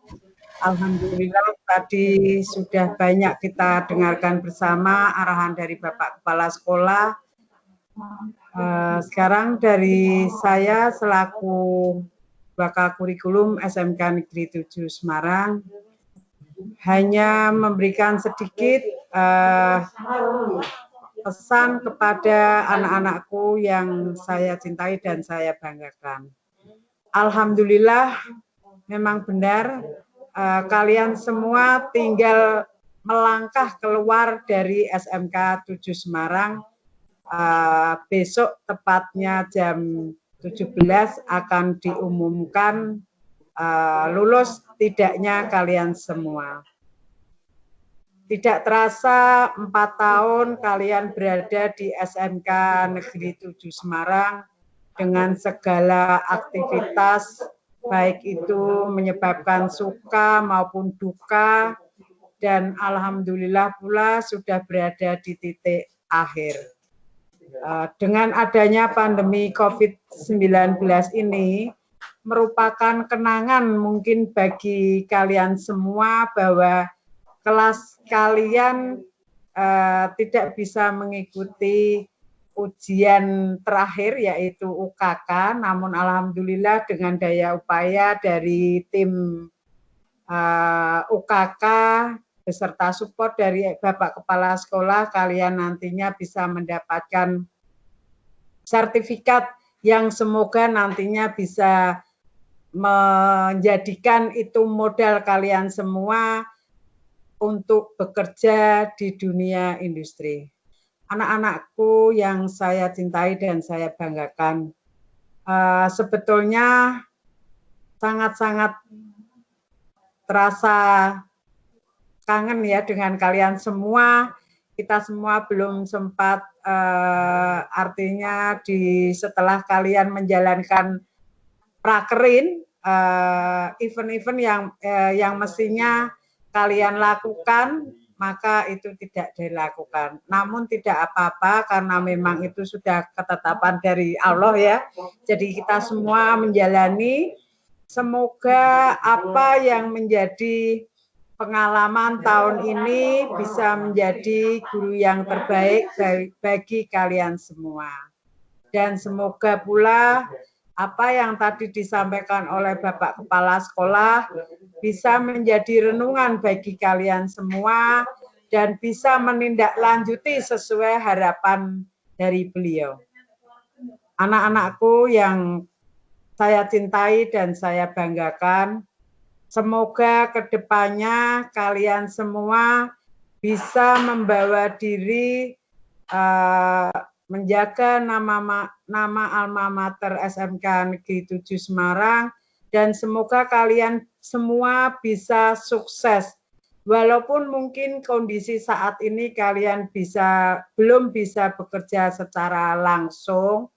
S4: alhamdulillah tadi sudah banyak kita dengarkan bersama arahan dari Bapak Kepala Sekolah. Sekarang dari saya selaku Waka Kurikulum SMK Negeri 7 Semarang hanya memberikan sedikit pesan kepada anak-anakku yang saya cintai dan saya banggakan. Alhamdulillah memang benar kalian semua tinggal melangkah keluar dari SMK 7 Semarang. Besok tepatnya jam 17 akan diumumkan lulus tidaknya kalian semua. Tidak terasa 4 tahun kalian berada di SMK Negeri 7 Semarang dengan segala aktivitas, baik itu menyebabkan suka maupun duka, dan alhamdulillah pula sudah berada di titik akhir. Dengan adanya pandemi COVID-19 ini, merupakan kenangan mungkin bagi kalian semua bahwa kelas kalian tidak bisa mengikuti ujian terakhir yaitu UKK, namun alhamdulillah dengan daya upaya dari tim UKK beserta support dari Bapak Kepala Sekolah, kalian nantinya bisa mendapatkan sertifikat yang semoga nantinya bisa menjadikan itu modal kalian semua untuk bekerja di dunia industri. Anak-anakku yang saya cintai dan saya banggakan, sebetulnya sangat-sangat terasa kangen ya dengan kalian semua. Kita semua belum sempat artinya setelah kalian menjalankan prakerin, event-event yang mestinya kalian lakukan, maka itu tidak dilakukan. Namun tidak apa-apa karena memang itu sudah ketetapan dari Allah ya. Jadi kita semua menjalani, semoga apa yang menjadi pengalaman tahun ini bisa menjadi guru yang terbaik bagi kalian semua. Dan semoga pula apa yang tadi disampaikan oleh Bapak Kepala Sekolah bisa menjadi renungan bagi kalian semua dan bisa menindaklanjuti sesuai harapan dari beliau. Anak-anakku yang saya cintai dan saya banggakan, semoga kedepannya kalian semua bisa membawa diri menjaga nama alma mater SMK Negeri 7 Semarang, dan semoga kalian semua bisa sukses. Walaupun mungkin kondisi saat ini kalian belum bisa bekerja secara langsung,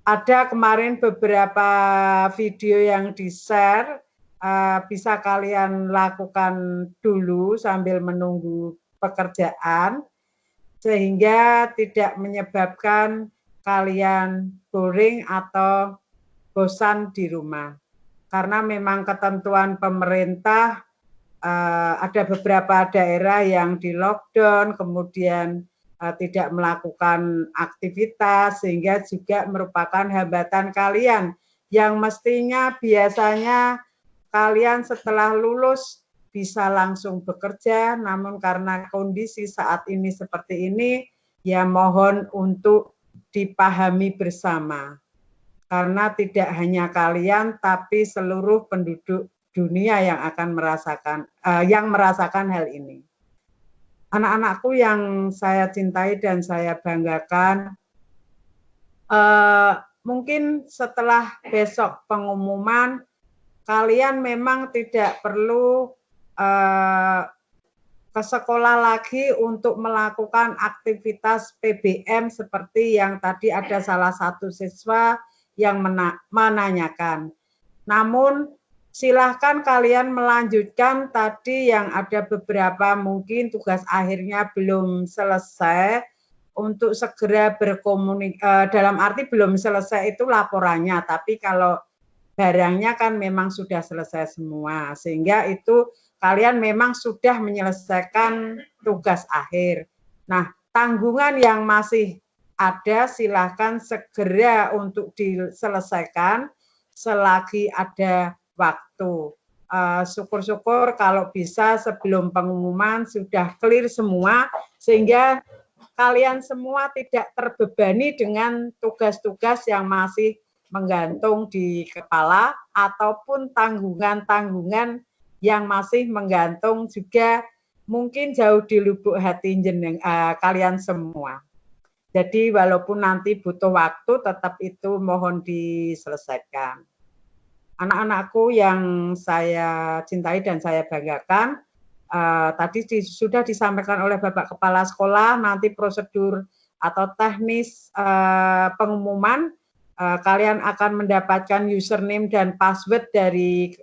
S4: ada kemarin beberapa video yang di-share, bisa kalian lakukan dulu sambil menunggu pekerjaan, sehingga tidak menyebabkan kalian boring atau bosan di rumah. Karena memang ketentuan pemerintah, ada beberapa daerah yang di lockdown, kemudian tidak melakukan aktivitas, sehingga juga merupakan hambatan kalian yang mestinya biasanya kalian setelah lulus bisa langsung bekerja, namun karena kondisi saat ini seperti ini, ya mohon untuk dipahami bersama. Karena tidak hanya kalian, tapi seluruh penduduk dunia yang akan merasakan hal ini. Anak-anakku yang saya cintai dan saya banggakan, mungkin setelah besok pengumuman, kalian memang tidak perlu ke sekolah lagi untuk melakukan aktivitas PBM seperti yang tadi ada salah satu siswa yang menanyakan. Namun silahkan kalian melanjutkan tadi yang ada beberapa mungkin tugas akhirnya belum selesai, untuk segera berkomunikasi, dalam arti belum selesai itu laporannya, tapi kalau barangnya kan memang sudah selesai semua, sehingga itu kalian memang sudah menyelesaikan tugas akhir. Nah, tanggungan yang masih ada silahkan segera untuk diselesaikan selagi ada waktu. Syukur-syukur kalau bisa sebelum pengumuman sudah clear semua, sehingga kalian semua tidak terbebani dengan tugas-tugas yang masih menggantung di kepala, ataupun tanggungan-tanggungan yang masih menggantung juga mungkin jauh di lubuk hati kalian semua. Jadi walaupun nanti butuh waktu, tetap itu mohon diselesaikan. Anak-anakku yang saya cintai dan saya banggakan, tadi sudah disampaikan oleh Bapak Kepala Sekolah, nanti prosedur atau teknis pengumuman, kalian akan mendapatkan username dan password dari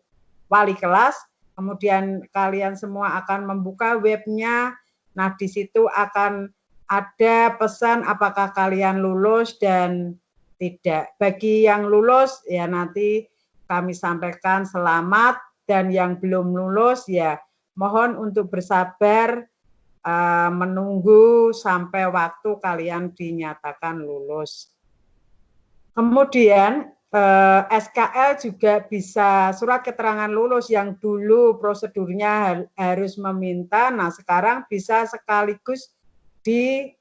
S4: wali kelas, kemudian kalian semua akan membuka webnya. Nah, di situ akan ada pesan apakah kalian lulus dan tidak. Bagi yang lulus, ya nanti kami sampaikan selamat, dan yang belum lulus, ya mohon untuk bersabar menunggu sampai waktu kalian dinyatakan lulus. Kemudian SKL juga bisa surat keterangan lulus yang dulu prosedurnya harus meminta, nah sekarang bisa sekaligus di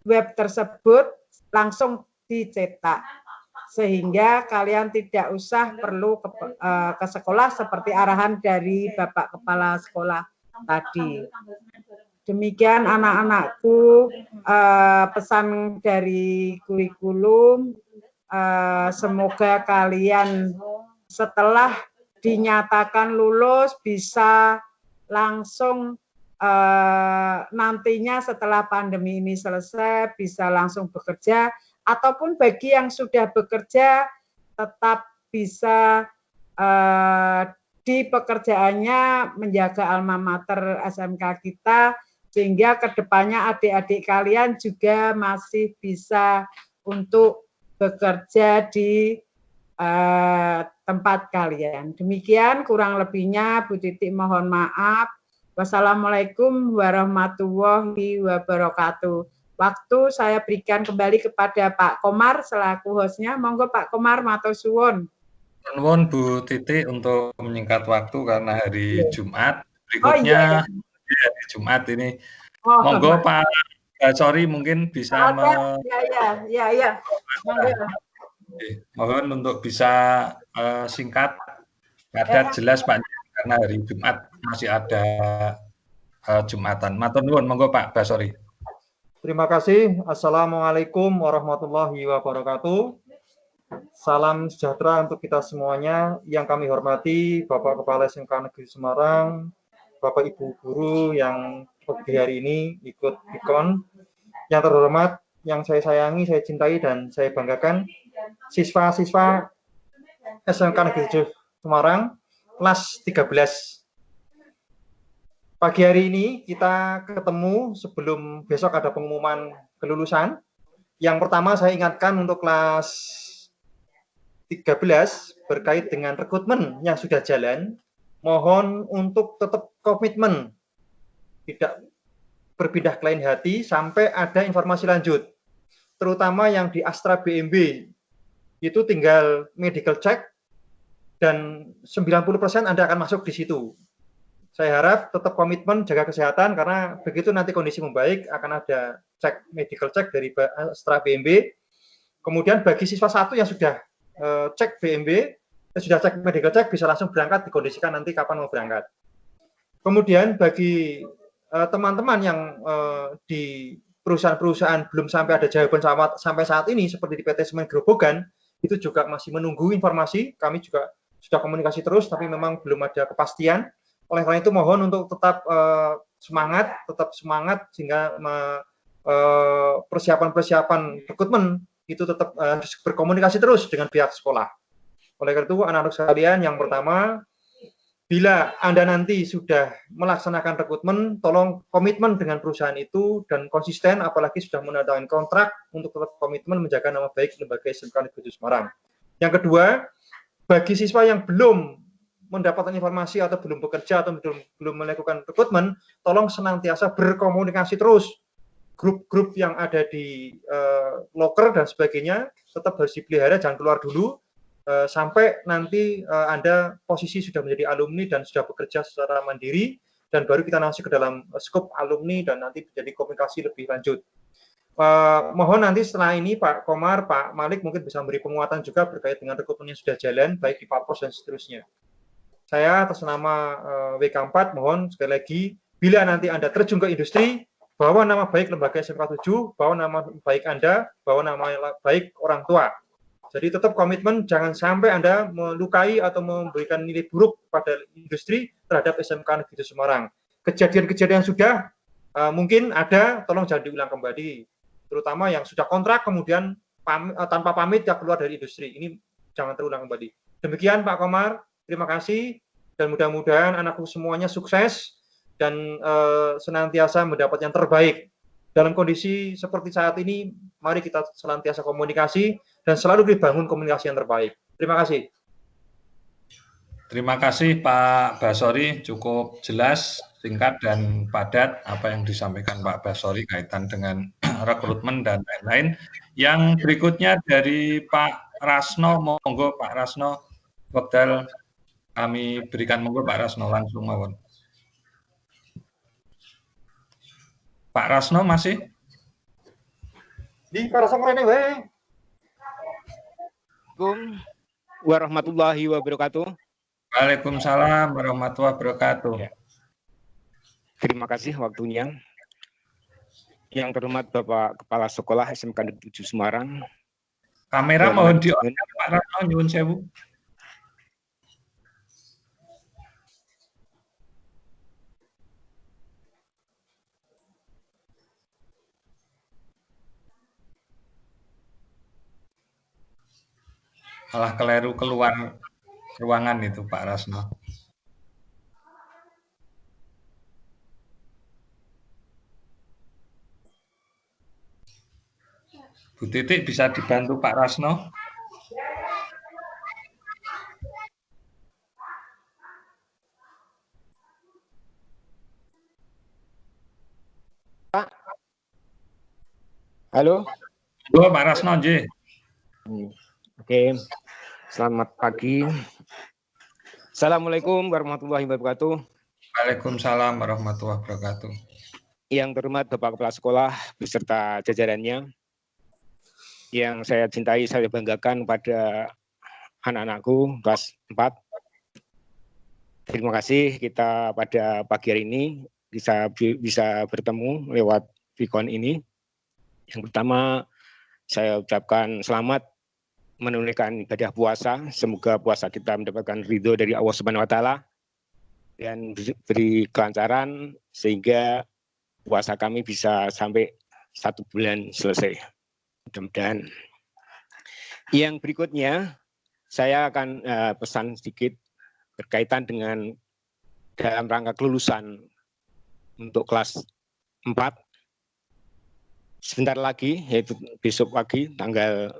S4: web tersebut langsung dicetak, sehingga kalian tidak usah perlu ke sekolah seperti arahan dari Bapak Kepala Sekolah tadi. Demikian anak-anakku, pesan dari kurikulum. Semoga kalian setelah dinyatakan lulus bisa langsung nantinya setelah pandemi ini selesai bisa langsung bekerja, ataupun bagi yang sudah bekerja tetap bisa di pekerjaannya menjaga alma mater SMK kita, sehingga kedepannya adik-adik kalian juga masih bisa untuk bekerja di tempat kalian. Demikian kurang lebihnya, Bu Titik mohon maaf. Wassalamualaikum warahmatullahi wabarakatuh. Waktu saya berikan kembali kepada Pak Komar selaku hostnya. Monggo Pak Komar, matur suwun.
S1: Nuwun Bu Titik untuk menyingkat waktu karena hari Jumat. Berikutnya hari Jumat ini. Monggo Pak Bacori mungkin bisa
S4: Monggo.
S1: Mohon untuk bisa singkat padat jelas Pak, karena hari Jumat masih ada Jumatan. Matur nuwun, monggo Pak Basori.
S5: Terima kasih. Assalamualaikum warahmatullahi wabarakatuh. Salam sejahtera untuk kita semuanya. Yang kami hormati Bapak Kepala SMK Negeri Semarang, Bapak Ibu guru yang pagi hari ini ikut ikon. Yang terhormat, yang saya sayangi, saya cintai, dan saya banggakan, siswa-siswa SMK Negeri 7 Semarang, kelas 13. Pagi hari ini kita ketemu sebelum besok ada pengumuman kelulusan. Yang pertama saya ingatkan untuk kelas 13 berkait dengan rekrutmen yang sudah jalan, mohon untuk tetap komitmen, tidak berpindah ke lain hati sampai ada informasi lanjut. Terutama yang di Astra BMB, itu tinggal medical check, dan 90% Anda akan masuk di situ. Saya harap tetap komitmen jaga kesehatan, karena begitu nanti kondisi membaik akan ada cek medical check dari Astra BMB. Kemudian bagi siswa 1 yang sudah cek BMB, sudah cek medical check, bisa langsung berangkat, dikondisikan nanti kapan mau berangkat. Kemudian bagi teman-teman yang di perusahaan-perusahaan belum sampai ada jawaban sampai saat ini, seperti di PT Semen Grobogan, itu juga masih menunggu informasi. Kami juga sudah komunikasi terus, tapi memang belum ada kepastian. Oleh karena itu mohon untuk tetap semangat sehingga persiapan rekrutmen itu tetap harus berkomunikasi terus dengan pihak sekolah. Oleh karena itu anak-anak sekalian, yang pertama, bila Anda nanti sudah melaksanakan rekrutmen, tolong komitmen dengan perusahaan itu dan konsisten, apalagi sudah menandatangani kontrak, untuk tetap komitmen menjaga nama baik lembaga SMK Negeri 7 Semarang. Yang kedua, bagi siswa yang belum mendapatkan informasi atau belum bekerja atau belum melakukan rekrutmen, tolong senantiasa berkomunikasi terus. Grup-grup yang ada di loker dan sebagainya tetap harus dipelihara, jangan keluar dulu sampai nanti Anda posisi sudah menjadi alumni dan sudah bekerja secara mandiri, dan baru kita masuk ke dalam skop alumni dan nanti menjadi komunikasi lebih lanjut. Mohon nanti setelah ini Pak Komar, Pak Malik mungkin bisa memberi penguatan juga berkait dengan rekrutmen yang sudah jalan, baik di Papos dan seterusnya. Saya atas nama WK4 mohon sekali lagi, bila nanti Anda terjun ke industri, bawa nama baik lembaga SMK 7, bawa nama baik Anda, bawa nama baik orang tua. Jadi tetap komitmen, jangan sampai Anda melukai atau memberikan nilai buruk pada industri terhadap SMK Negeri Semarang. Kejadian-kejadian sudah mungkin ada, tolong jangan diulang kembali. Terutama yang sudah kontrak kemudian tanpa pamit ya keluar dari industri. Ini jangan terulang kembali. Demikian Pak Komar, terima kasih, dan mudah-mudahan anakku semuanya sukses dan senantiasa mendapat yang terbaik. Dalam kondisi seperti saat ini, mari kita senantiasa komunikasi dan selalu dibangun komunikasi yang terbaik. Terima kasih.
S1: Terima kasih Pak Basori, cukup jelas, singkat dan padat apa yang disampaikan Pak Basori kaitan dengan rekrutmen dan lain-lain. Yang berikutnya dari Pak Rasno, monggo Pak Rasno, wekdal kami berikan, monggo Pak Rasno langsung mawon. Pak Rasno masih?
S5: Di Pak Rasno ini wae.
S6: Assalamualaikum warahmatullahi wabarakatuh.
S1: Waalaikumsalam warahmatullahi wabarakatuh.
S6: Ya. Terima kasih waktunya. Yang terhormat Bapak Kepala Sekolah SMK Negeri 7 Semarang.
S1: Kamera mohon di-on Pak Rasno, nyuwun sewu. Malah keliru keluar ruangan itu Pak Rasno. Bu Titik bisa dibantu Pak Rasno?
S6: Pak. Halo.
S1: Halo Pak Rasno, J.
S6: Oke. Selamat pagi. Assalamualaikum warahmatullahi wabarakatuh.
S1: Waalaikumsalam warahmatullahi wabarakatuh.
S6: Yang terhormat Bapak Kepala Sekolah beserta jajarannya, yang saya cintai, saya banggakan pada anak-anakku kelas 4, Terima kasih kita pada pagi hari ini bisa bertemu lewat Vicon ini. Yang pertama, saya ucapkan selamat menunaikan ibadah puasa. Semoga puasa kita mendapatkan ridho dari Allah Subhanahu wa taala dan beri kelancaran sehingga puasa kami bisa sampai 1 bulan selesai. Mudah-mudahan. Yang berikutnya saya akan pesan sedikit berkaitan dengan dalam rangka kelulusan untuk kelas 4. Sebentar lagi, yaitu besok pagi tanggal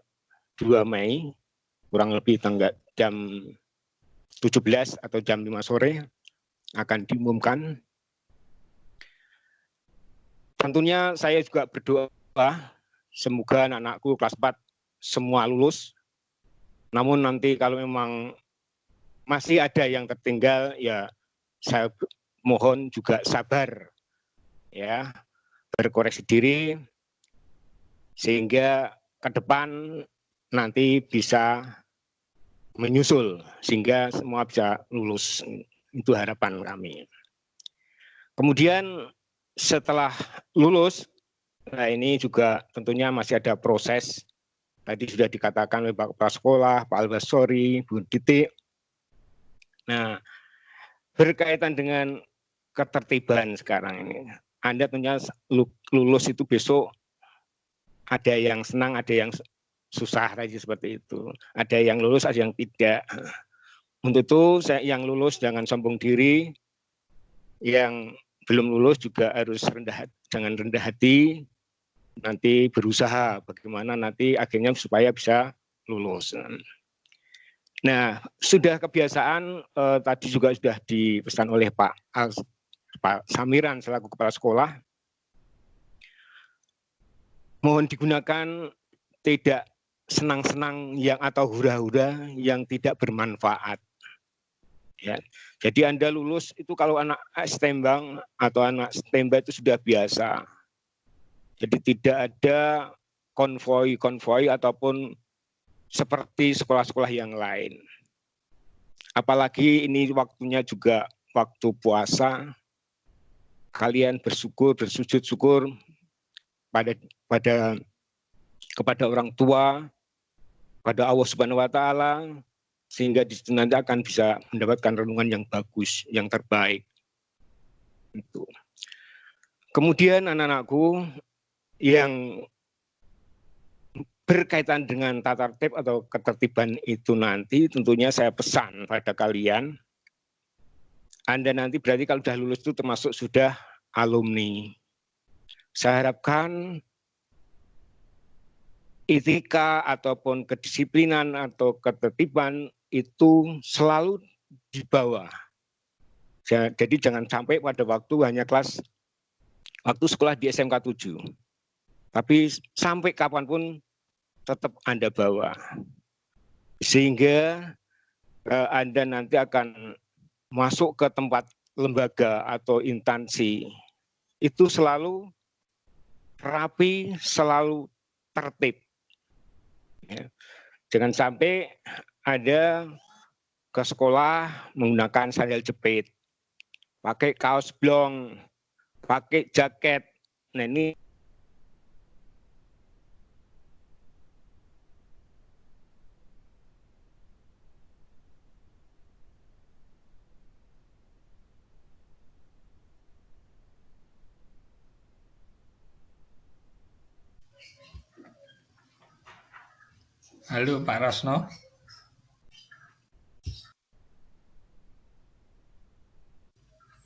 S6: 2 Mei, kurang lebih jam 17 atau jam 5 sore akan diumumkan. Tentunya saya juga berdoa semoga anak-anakku kelas 4 semua lulus. Namun nanti kalau memang masih ada yang tertinggal, ya saya mohon juga sabar, ya, berkoreksi diri sehingga ke depan nanti bisa menyusul sehingga semua bisa lulus. Itu harapan kami. Kemudian setelah lulus, nah ini juga tentunya masih ada proses. Tadi sudah dikatakan oleh Pak Kepala Sekolah, Pak Albasori, Bu Titik. Nah, berkaitan dengan ketertiban sekarang ini, Anda tentunya lulus itu besok ada yang senang, ada yang susah tadi seperti itu. Ada yang lulus, ada yang tidak. Untuk itu yang lulus jangan sombong diri, yang belum lulus juga harus jangan rendah hati, nanti berusaha bagaimana nanti akhirnya supaya bisa lulus. Nah, sudah kebiasaan tadi juga sudah dipesan oleh Pak Samiran selaku Kepala Sekolah, mohon digunakan tidak senang-senang yang atau hura-hura yang tidak bermanfaat. Ya, jadi Anda lulus itu kalau anak STEMBANG atau anak STEMBA itu sudah biasa. Jadi tidak ada konvoi ataupun seperti sekolah-sekolah yang lain. Apalagi ini waktunya juga waktu puasa, kalian bersujud syukur kepada orang tua, pada Allah Subhanahu wa taala, sehingga di situ nanti akan bisa mendapatkan renungan yang bagus, yang terbaik. Itu. Kemudian anak-anakku yang berkaitan dengan tata tertib atau ketertiban itu nanti tentunya saya pesan pada kalian, Anda nanti berarti kalau sudah lulus itu termasuk sudah alumni. Saya harapkan etika ataupun kedisiplinan atau ketertiban itu selalu di bawah. Jadi jangan sampai pada waktu hanya waktu sekolah di SMK 7. Tapi sampai kapanpun tetap Anda bawa. Sehingga Anda nanti akan masuk ke tempat lembaga atau instansi. Itu selalu rapi, selalu tertib. Ya. Jangan sampai ada ke sekolah menggunakan sandal jepit, pakai kaos blong, pakai jaket. Nah ini
S1: Halo Pak Rasno.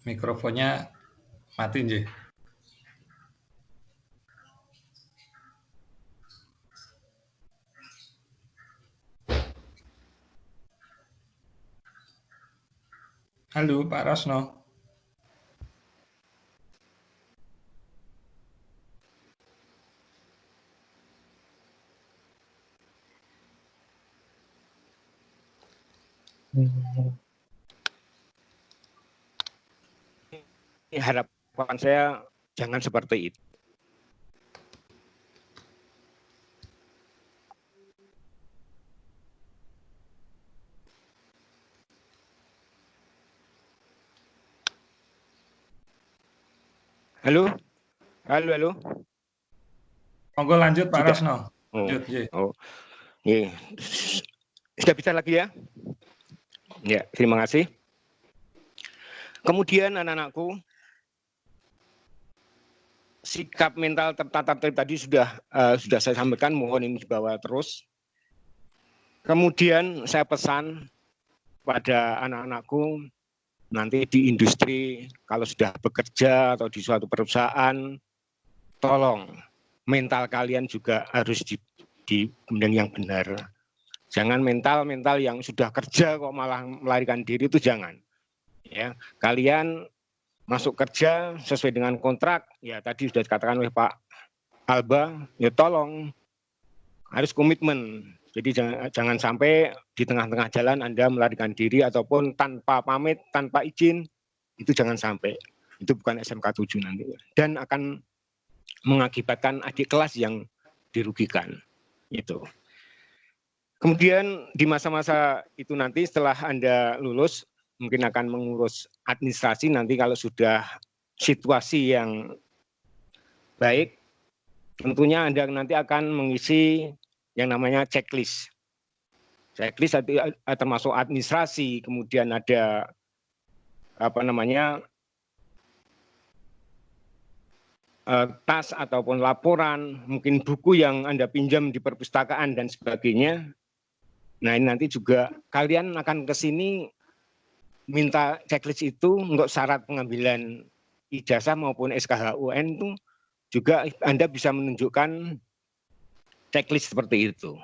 S1: Mikrofonnya mati nggih. Halo Pak Rasno.
S6: harapan saya jangan seperti itu. Halo? Halo?
S1: Monggo lanjut Pak
S6: Sudah.
S1: Rasno. Lanjut,
S6: Sudah bisa lagi ya? Ya, terima kasih. Kemudian anak-anakku, sikap mental tertata tadi sudah saya sampaikan, mohon ini dibawa terus. Kemudian saya pesan pada anak-anakku nanti di industri, kalau sudah bekerja atau di suatu perusahaan, tolong mental kalian juga harus dipandang yang benar. Jangan mental yang sudah kerja kok malah melarikan diri, itu jangan. Ya, kalian masuk kerja sesuai dengan kontrak, ya tadi sudah dikatakan oleh Pak Alba, ya tolong harus komitmen. Jadi jangan sampai di tengah-tengah jalan Anda melarikan diri ataupun tanpa pamit, tanpa izin, itu jangan sampai. Itu bukan SMK 7 nanti. Dan akan mengakibatkan adik kelas yang dirugikan. Itu. Kemudian di masa-masa itu nanti setelah Anda lulus, mungkin akan mengurus administrasi nanti kalau sudah situasi yang baik, tentunya Anda nanti akan mengisi yang namanya checklist. Checklist termasuk administrasi, kemudian ada tas ataupun laporan, mungkin buku yang Anda pinjam di perpustakaan dan sebagainya. Nah, ini nanti juga kalian akan ke sini minta checklist itu untuk syarat pengambilan ijazah maupun SKHUN itu juga Anda bisa menunjukkan checklist seperti itu.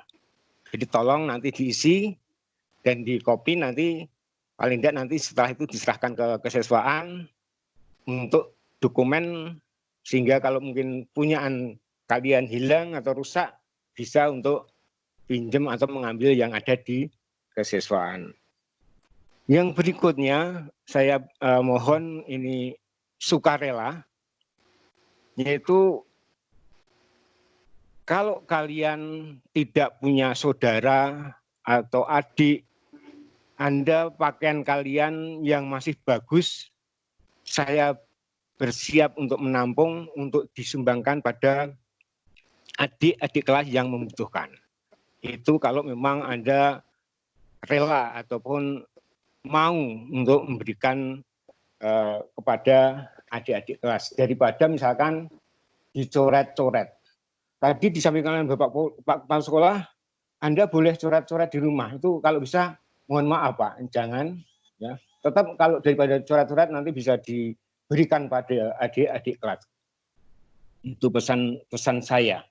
S6: Jadi tolong nanti diisi dan di copy nanti, paling tidak nanti setelah itu diserahkan ke kesiswaan untuk dokumen, sehingga kalau mungkin punyaan kalian hilang atau rusak, bisa untuk pinjam atau mengambil yang ada di kesiswaan. Yang berikutnya saya mohon ini sukarela, yaitu kalau kalian tidak punya saudara atau adik, Anda pakaian kalian yang masih bagus, saya bersiap untuk menampung, untuk disumbangkan pada adik-adik kelas yang membutuhkan. Itu kalau memang Anda rela ataupun mau untuk memberikan kepada adik-adik kelas, daripada misalkan dicoret-coret. Tadi disampaikan oleh Bapak Kepala Sekolah, Anda boleh coret-coret di rumah. Itu kalau bisa, mohon maaf Pak, jangan. Ya. Tetap kalau daripada coret-coret nanti bisa diberikan pada adik-adik kelas. Itu pesan saya.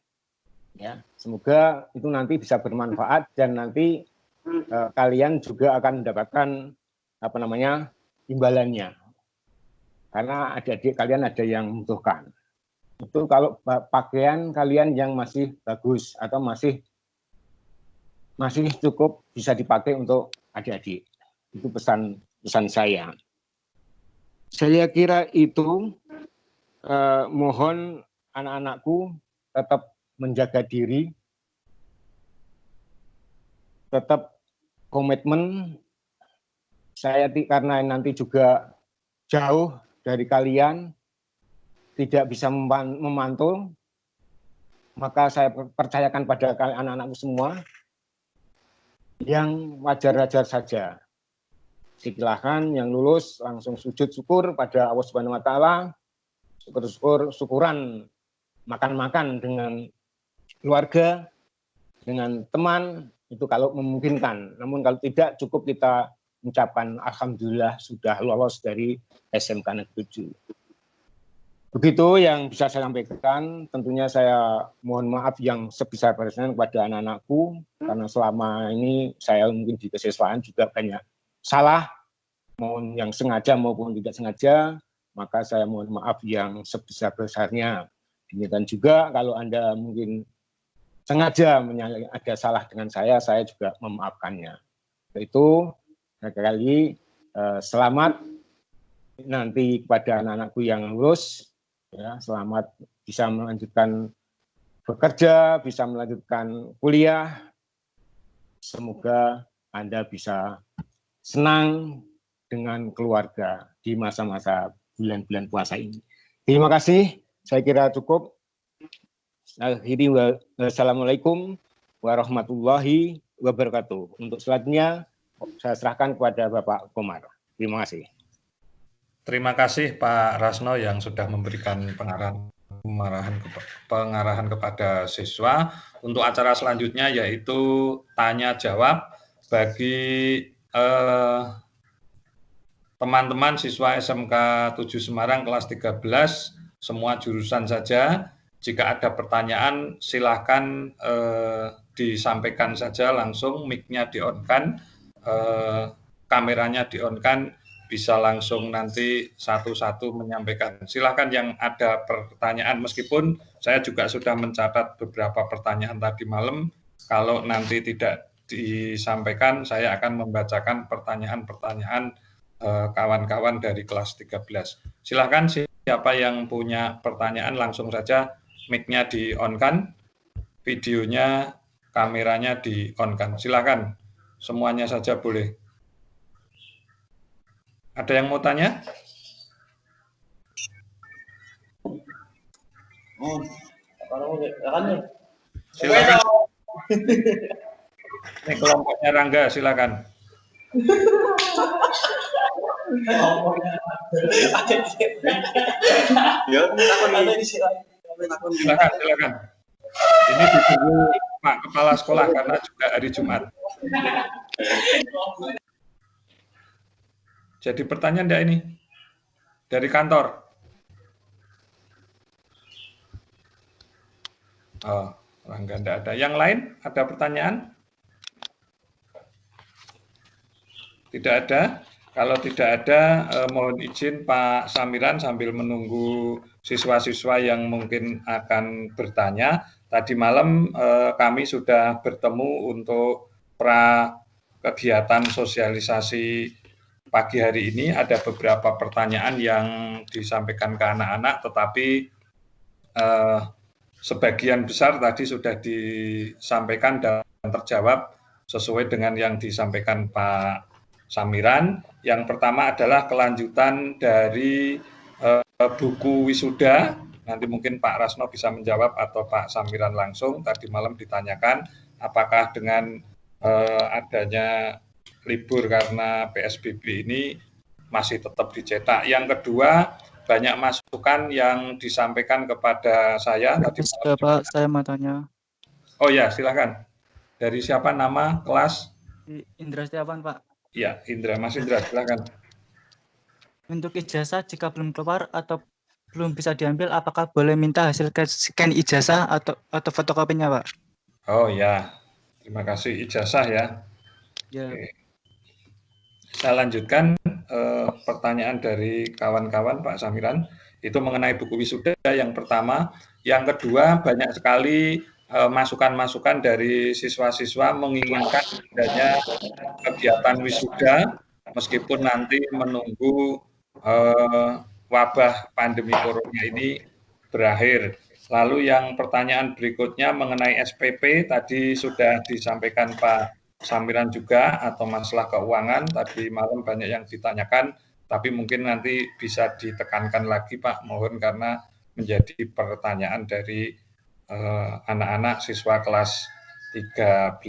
S6: Ya, semoga itu nanti bisa bermanfaat dan nanti kalian juga akan mendapatkan imbalannya. Karena adik-adik kalian ada yang membutuhkan. Itu kalau pakaian kalian yang masih bagus atau masih cukup bisa dipakai untuk adik-adik. Itu pesan saya. Saya kira itu, mohon anak-anakku tetap menjaga diri, tetap komitmen. Saya karena nanti juga jauh dari kalian, tidak bisa memantul, maka saya percayakan pada anak-anakku semua yang wajar-wajar saja. Silahkan yang lulus langsung sujud syukur pada Allah Subhanahu wa Ta'ala, syukuran makan-makan dengan keluarga, dengan teman, itu kalau memungkinkan. Namun kalau tidak, cukup kita mengucapkan alhamdulillah sudah lolos dari SMK Negeri 7. Begitu yang bisa saya sampaikan. Tentunya saya mohon maaf yang sebesar-besarnya kepada anak-anakku, karena selama ini saya mungkin di kesiswaan juga banyak salah, mohon yang sengaja maupun tidak sengaja, maka saya mohon maaf yang sebesar-besarnya. Demikian juga kalau Anda mungkin sengaja ada salah dengan saya juga memaafkannya. Itu sekali selamat nanti kepada anak-anakku yang lulus. Ya, selamat bisa melanjutkan bekerja, bisa melanjutkan kuliah. Semoga Anda bisa senang dengan keluarga di masa-masa bulan-bulan puasa ini. Terima kasih. Saya kira cukup. Akhiri wassalamualaikum warahmatullahi wabarakatuh. Untuk selanjutnya saya serahkan kepada Bapak Komar. Terima kasih.
S1: Terima kasih Pak Rasno yang sudah memberikan pengarahan kepada siswa. Untuk acara selanjutnya yaitu tanya jawab bagi teman-teman siswa SMK 7 Semarang kelas 13, semua jurusan saja. Jika ada pertanyaan, silahkan disampaikan saja langsung, mic-nya di-on-kan, kameranya di-on-kan, bisa langsung nanti satu-satu menyampaikan. Silahkan yang ada pertanyaan, meskipun saya juga sudah mencatat beberapa pertanyaan tadi malam, kalau nanti tidak disampaikan, saya akan membacakan pertanyaan-pertanyaan kawan-kawan dari kelas 13. Silahkan siapa yang punya pertanyaan langsung saja mic-nya di-on-kan, videonya, kameranya di-on-kan. Silahkan, semuanya saja boleh. Ada yang mau tanya? Silakan. Ini kelompoknya Rangga, silakan. Silakan. Ini ditunggu Pak Kepala Sekolah karena juga hari Jumat. Jadi pertanyaan enggak ini? Dari kantor? Oh, Rangga enggak ada. Yang lain ada pertanyaan? Tidak ada. Kalau tidak ada, mohon izin Pak Samiran sambil menunggu siswa-siswa yang mungkin akan bertanya. Tadi malam kami sudah bertemu untuk kegiatan sosialisasi pagi hari ini. Ada beberapa pertanyaan yang disampaikan ke anak-anak, tetapi sebagian besar tadi sudah disampaikan dan terjawab sesuai dengan yang disampaikan Pak Samiran. Yang pertama adalah kelanjutan dari buku wisuda. Nanti mungkin Pak Rasno bisa menjawab atau Pak Samiran langsung. Tadi malam ditanyakan apakah dengan adanya libur karena PSBB ini masih tetap dicetak. Yang kedua, banyak masukan yang disampaikan kepada saya. Tadi
S7: Pak, saya mau tanya.
S1: Oh ya, silakan. Dari siapa nama, kelas?
S7: Indra Setiawan, Pak.
S1: Ya, Indra. Mas Indra, silakan.
S7: Untuk ijazah jika belum keluar atau belum bisa diambil, apakah boleh minta hasil scan ijazah atau fotokopinya, Pak?
S1: Oh ya, terima kasih. Ijazah ya.
S7: Ya.
S1: Oke. Saya lanjutkan pertanyaan dari kawan-kawan Pak Samiran. Itu mengenai buku wisuda yang pertama. Yang kedua, banyak sekali masukan-masukan dari siswa-siswa menginginkan adanya kegiatan wisuda meskipun nanti menunggu wabah pandemi corona ini berakhir. Lalu yang pertanyaan berikutnya mengenai SPP tadi sudah disampaikan Pak Samiran juga, atau masalah keuangan tadi malam banyak yang ditanyakan, tapi mungkin nanti bisa ditekankan lagi Pak, mohon, karena menjadi pertanyaan dari anak-anak siswa kelas 13.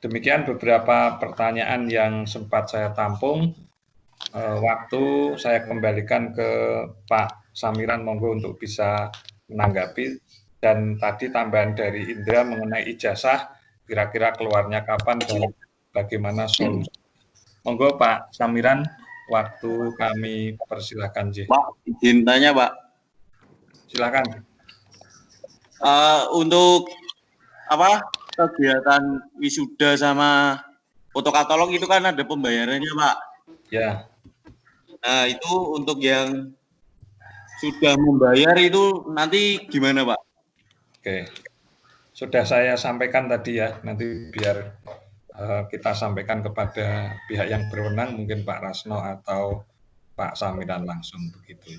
S1: Demikian beberapa pertanyaan yang sempat saya tampung. Waktu saya kembalikan ke Pak Samiran, monggo untuk bisa menanggapi. Dan tadi tambahan dari Indra mengenai ijazah, kira-kira keluarnya kapan dan bagaimana solusi. Monggo Pak Samiran, waktu kami persilakan.
S8: Pak, izin tanya Pak.
S1: Silakan.
S8: Untuk kegiatan wisuda sama fotokatalog itu kan ada pembayarannya Pak.
S1: Ya.
S8: Nah itu untuk yang sudah membayar itu nanti gimana Pak?
S1: Oke, sudah saya sampaikan tadi ya, nanti biar kita sampaikan kepada pihak yang berwenang, mungkin Pak Rasno atau Pak Samiran langsung begitu.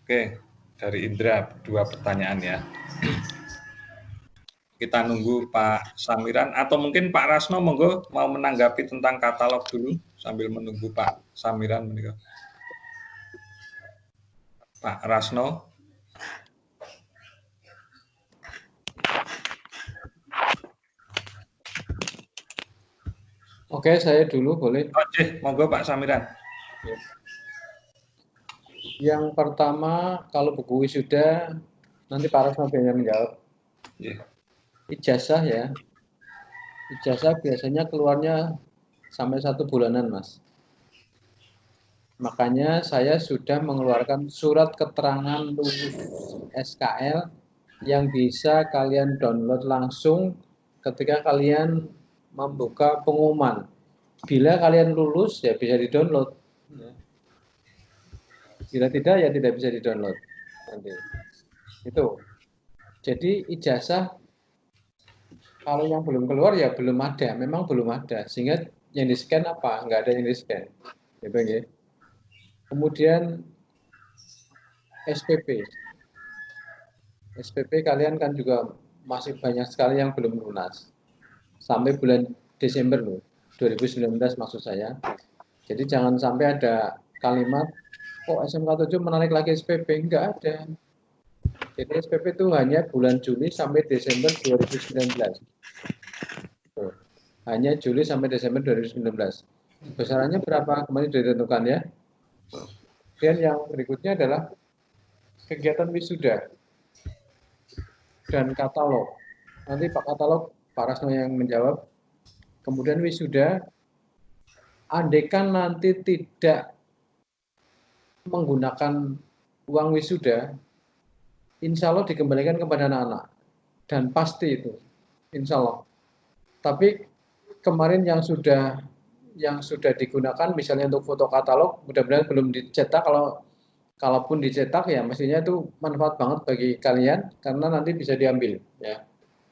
S1: Oke, dari Indra 2 pertanyaan ya. Kita nunggu Pak Samiran atau mungkin Pak Rasno monggo mau menanggapi tentang katalog dulu sambil menunggu Pak Samiran. Pak Rasno.
S3: Oke, saya dulu boleh.
S1: Oke, monggo Pak Samiran.
S3: Yang pertama, kalau buku wisuda, nanti Pak Rasno yang menjawab. Ijazah ya. Ijazah biasanya keluarnya sampai 1 bulanan, Mas. Makanya saya sudah mengeluarkan surat keterangan lulus SKL yang bisa kalian download langsung ketika kalian membuka pengumuman. Bila kalian lulus ya bisa di-download. Bila tidak ya tidak bisa di-download. Nanti. Itu. Jadi ijazah kalau yang belum keluar ya belum ada, memang belum ada. Sehingga yang di-scan apa? Enggak ada yang di-scan. Gitu ya. Kemudian SPP. SPP kalian kan juga masih banyak sekali yang belum lunas. Sampai bulan Desember loh, 2019 maksud saya. Jadi jangan sampai ada kalimat, oh SMK 7 menarik lagi SPP. Enggak ada. Jadi SPP itu hanya bulan Juli sampai Desember 2019. Tuh. Hanya Juli sampai Desember 2019. Besarannya berapa? Kemarin ditentukan ya. Dan yang berikutnya adalah kegiatan wisuda dan katalog. Nanti Pak Katalog, Pak Rasno yang menjawab. Kemudian wisuda, andaikan nanti tidak menggunakan uang wisuda, insya Allah dikembalikan kepada anak-anak. Dan pasti itu, insya Allah. Tapi kemarin yang sudah digunakan, misalnya untuk foto katalog, mudah-mudahan belum dicetak. Kalaupun dicetak ya mestinya itu manfaat banget bagi kalian karena nanti bisa diambil ya.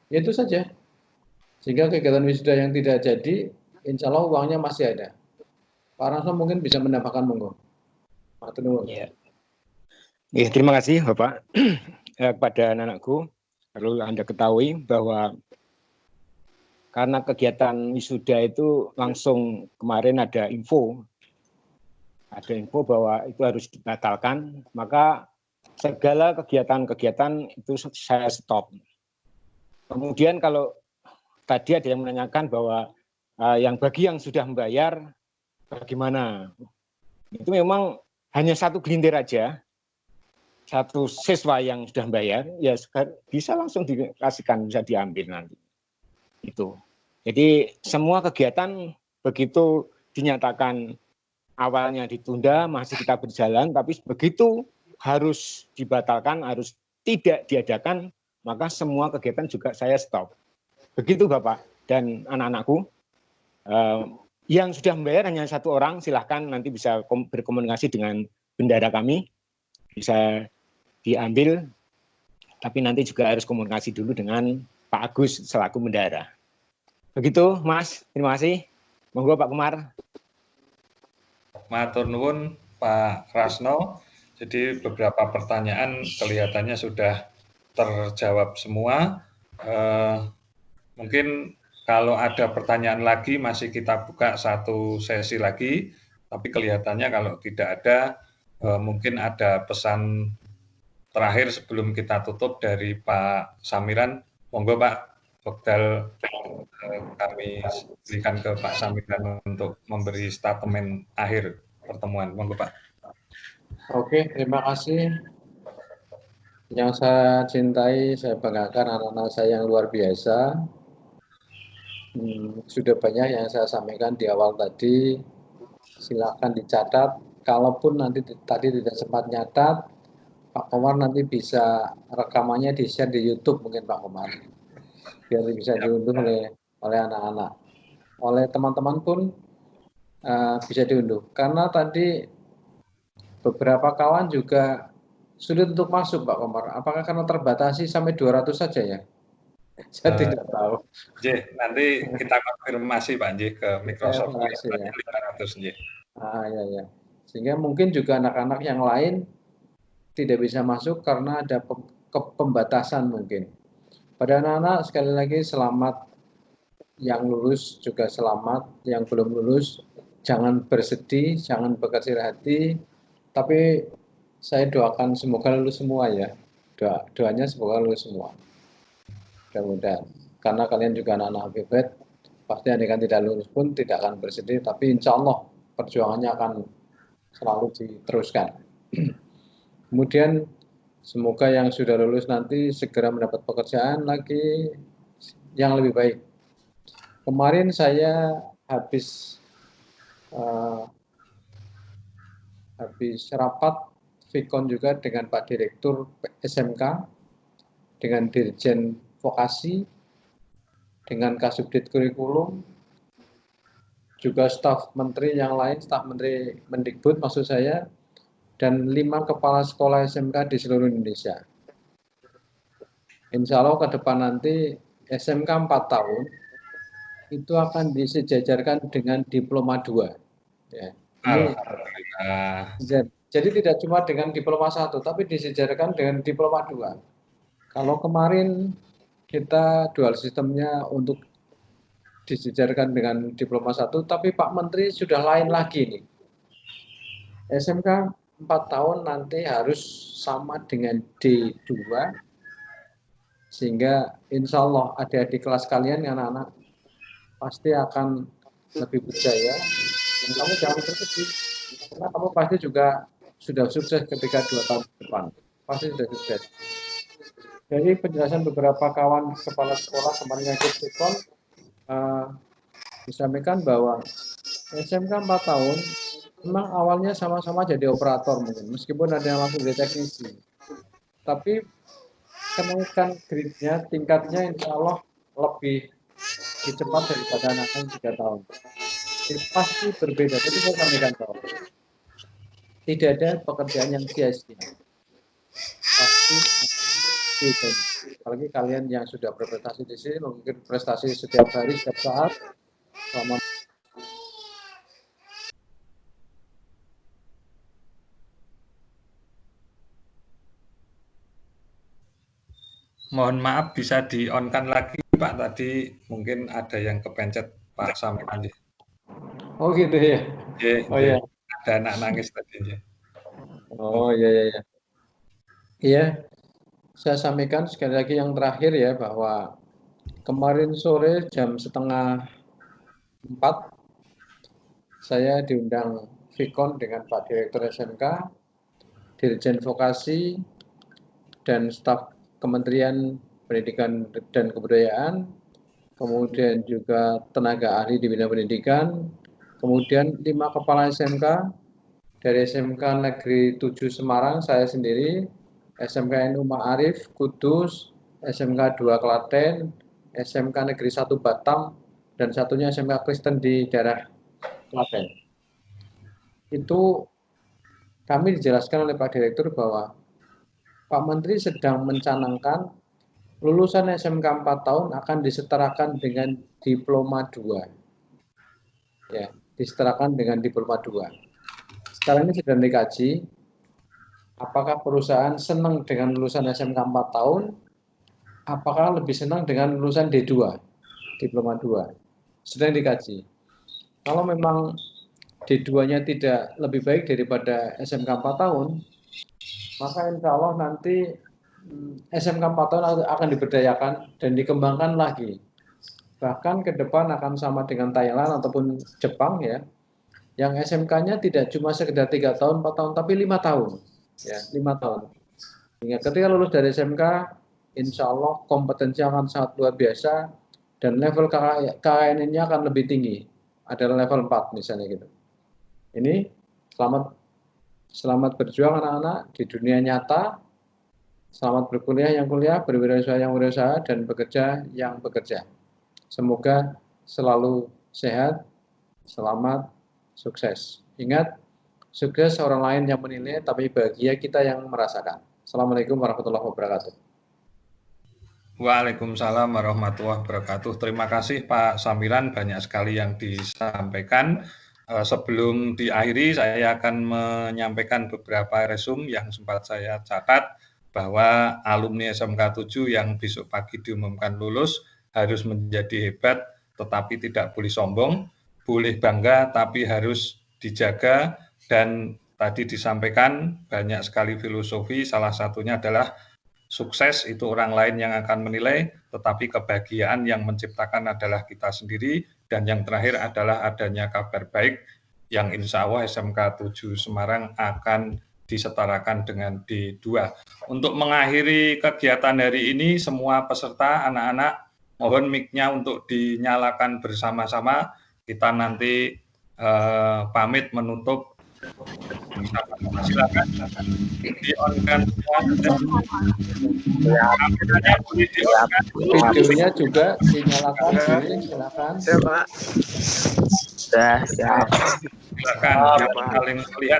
S3: Itu saja. Sehingga kegiatan wisuda yang tidak jadi, insya Allah uangnya masih ada. Pak Rasno mungkin bisa menambahkan, monggo.
S6: Ya. Terima kasih Bapak. Kepada anak-anakku, perlu Anda ketahui bahwa karena kegiatan wisuda itu langsung kemarin ada info bahwa itu harus dibatalkan, maka segala kegiatan-kegiatan itu saya stop. Kemudian kalau tadi ada yang menanyakan bahwa bagi yang sudah membayar bagaimana? Itu memang hanya satu gelintir aja, satu siswa yang sudah membayar ya bisa langsung dikasihkan, bisa diambil nanti. Itu. Jadi semua kegiatan begitu dinyatakan awalnya ditunda, masih kita berjalan, tapi begitu harus dibatalkan, harus tidak diadakan, maka semua kegiatan juga saya stop. Begitu Bapak dan anak-anakku. Yang sudah membayar hanya 1 orang, silahkan nanti bisa berkomunikasi dengan bendara kami, bisa diambil, tapi nanti juga harus komunikasi dulu dengan Pak Agus selaku bendara. Begitu Mas, terima kasih. Monggo Pak Kumar.
S1: Matur nuwun Pak Rasno. Jadi beberapa pertanyaan kelihatannya sudah terjawab semua. Mungkin kalau ada pertanyaan lagi masih kita buka satu sesi lagi. Tapi kelihatannya kalau tidak ada, mungkin ada pesan terakhir sebelum kita tutup dari Pak Samiran. Monggo Pak Bogdal, kami berikan ke Pak Samiran untuk memberi statement akhir pertemuan. Monggo Pak.
S3: Oke, terima kasih. Yang saya cintai, saya banggakan anak-anak saya yang luar biasa. Sudah banyak yang saya sampaikan di awal tadi. Silakan dicatat. Kalaupun nanti tadi tidak sempat nyatat, Pak Komar nanti bisa rekamannya di-share di YouTube mungkin Pak Komar. Biar bisa diunduh oleh anak-anak. Oleh teman-teman pun bisa diunduh. Karena tadi beberapa kawan juga sulit untuk masuk Pak Komar. Apakah karena terbatasi sampai 200 saja ya? Saya tidak tahu.
S1: Nanti kita konfirmasi Pak ke Microsoft.
S3: Ya.
S1: 500
S3: ya. Sehingga mungkin juga anak-anak yang lain tidak bisa masuk karena ada pembatasan mungkin. Pada anak-anak sekali lagi selamat, yang lulus juga selamat, yang belum lulus jangan bersedih, jangan berkecil hati, tapi saya doakan semoga lulus semua ya. Doanya semoga lulus semua. Mudah-mudahan. Karena kalian juga anak-anak hebat, pasti andaikan tidak lulus pun tidak akan bersedih, tapi insya Allah perjuangannya akan selalu diteruskan. Kemudian semoga yang sudah lulus nanti segera mendapat pekerjaan lagi yang lebih baik. Kemarin saya habis rapat Vikon juga dengan Pak Direktur SMK, dengan Dirjen Vokasi, dengan Kasubdit Kurikulum, juga staf menteri yang lain, staf menteri Mendikbud maksud saya, dan 5 kepala sekolah SMK di seluruh Indonesia. Insya Allah ke depan nanti SMK 4 tahun itu akan disejajarkan dengan diploma 2. Ya. Jadi tidak cuma dengan diploma 1, tapi disejajarkan dengan diploma 2. Kalau kemarin kita dual sistemnya untuk disejajarkan dengan diploma 1, tapi Pak Menteri sudah lain lagi nih. SMK 4 tahun nanti harus sama dengan D2, sehingga insya Allah adik-adik kelas kalian, anak-anak, pasti akan lebih berjaya. Dan kamu jangan bersedih, karena kamu pasti juga sudah sukses ketika 2 tahun ke depan. Pasti sudah sukses. Jadi penjelasan beberapa kawan kepala sekolah kemarin yang ikut Vikon disampaikan bahwa SMK 4 tahun memang awalnya sama-sama jadi operator mungkin, meskipun ada yang langsung jadi teknisi. Tapi kenaikan grade-nya, tingkatnya insya Allah lebih cepat daripada anak-anak 3 tahun. Ini pasti berbeda, tapi saya sampaikan bahwa tidak ada pekerjaan yang sia-sia. Pasti beda. Apalagi kalian yang sudah berprestasi di sini, mungkin prestasi setiap hari, setiap saat, selama
S1: mohon maaf bisa di-on-kan lagi Pak, tadi mungkin ada yang kepencet Pak Samiran.
S3: Oh gitu ya.
S1: Oh ya. Ada anak nangis tadi.
S3: Oh iya. Iya, saya sampaikan sekali lagi yang terakhir ya, bahwa kemarin sore jam 3:30 saya diundang Vikon dengan Pak Direktur SMK, Dirjen Vokasi, dan staf Kementerian Pendidikan dan Kebudayaan, kemudian juga tenaga ahli di bidang pendidikan, kemudian 5 kepala SMK dari SMK Negeri 7 Semarang, saya sendiri, SMK NU Ma'arif Kudus, SMK 2 Klaten, SMK Negeri 1 Batam, dan satunya SMK Kristen di daerah Klaten. Itu kami dijelaskan oleh Pak Direktur bahwa Pak Menteri sedang mencanangkan lulusan SMK 4 tahun akan disetarakan dengan diploma 2. Ya, disetarakan dengan diploma 2. Sekarang ini sedang dikaji, apakah perusahaan senang dengan lulusan SMK 4 tahun, apakah lebih senang dengan lulusan D2, diploma 2. Sedang dikaji. Kalau memang D2-nya tidak lebih baik daripada SMK 4 tahun, maka insya Allah nanti SMK 4 tahun akan diberdayakan dan dikembangkan lagi. Bahkan ke depan akan sama dengan Thailand ataupun Jepang ya, yang SMK-nya tidak cuma sekedar 3 tahun, 4 tahun, tapi 5 tahun. Ya, 5 tahun. Sehingga ketika lulus dari SMK, insya Allah kompetensi akan sangat luar biasa dan level KKN-nya akan lebih tinggi. Adalah level 4 misalnya gitu. Ini selamat berjuang anak-anak di dunia nyata, selamat berkuliah yang kuliah, berwirausaha yang berwirausaha, dan bekerja yang bekerja. Semoga selalu sehat, selamat, sukses. Ingat, sukses orang lain yang menilai, tapi bahagia kita yang merasakan. Assalamualaikum warahmatullahi wabarakatuh.
S1: Waalaikumsalam warahmatullahi wabarakatuh. Terima kasih Pak Samiran, banyak sekali yang disampaikan. Sebelum diakhiri, saya akan menyampaikan beberapa resume yang sempat saya catat, bahwa alumni SMK 7 yang besok pagi diumumkan lulus harus menjadi hebat, tetapi tidak boleh sombong, boleh bangga, tapi harus dijaga, dan tadi disampaikan banyak sekali filosofi, salah satunya adalah sukses itu orang lain yang akan menilai, tetapi kebahagiaan yang menciptakan adalah kita sendiri, dan yang terakhir adalah adanya kabar baik yang insya Allah SMK 7 Semarang akan disetarakan dengan D2. Untuk mengakhiri kegiatan hari ini, semua peserta anak-anak mohon mic-nya untuk dinyalakan bersama-sama. Kita nanti pamit menutup. Silakan di-on-kan
S3: videonya juga dinyalakan. Silakan.
S1: Silakan yang paling melihat.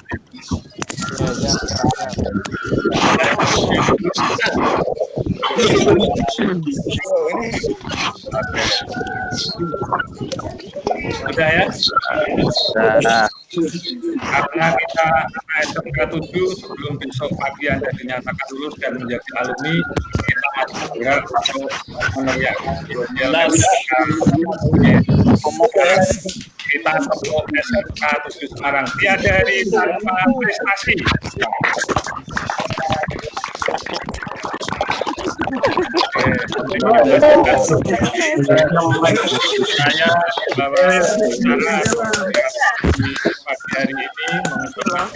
S1: Sudah ya? Karena kita SMK 7 sebelum besok pagi Anda dinyatakan lulus dan menjadi alumni, kita masih berhak untuk meneriakan kita tepuk SMK 7 Semarang. Tiada hari tanpa prestasi. Saya bahwa pagi hari ini mengucapkan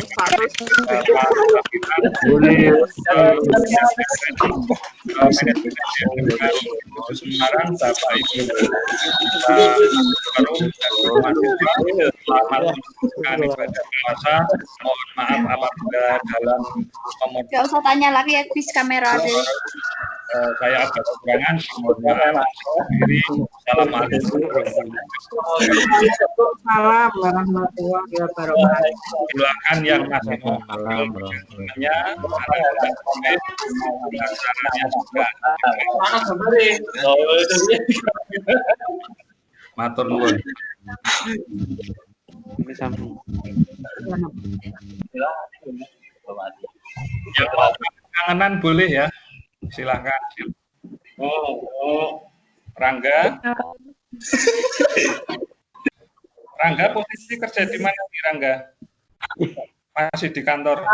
S1: Semarang, Bapak Ibu selamat menunjukkan ibadah puasa. Mohon maaf apabila dalam komunikasi.
S9: Gak usah tanya lagi ya, bis kamera deh.
S1: Saya ada kekurangan, mohon maaf. Assalamualaikum
S4: warahmatullahi wabarakatuh.
S1: Silakan yang masih mau bertanya, matur nuwun. Yang kangenan boleh ya, silakan. Rangga. Rangga posisi kerja di mana nih Rangga? Masih di kantor.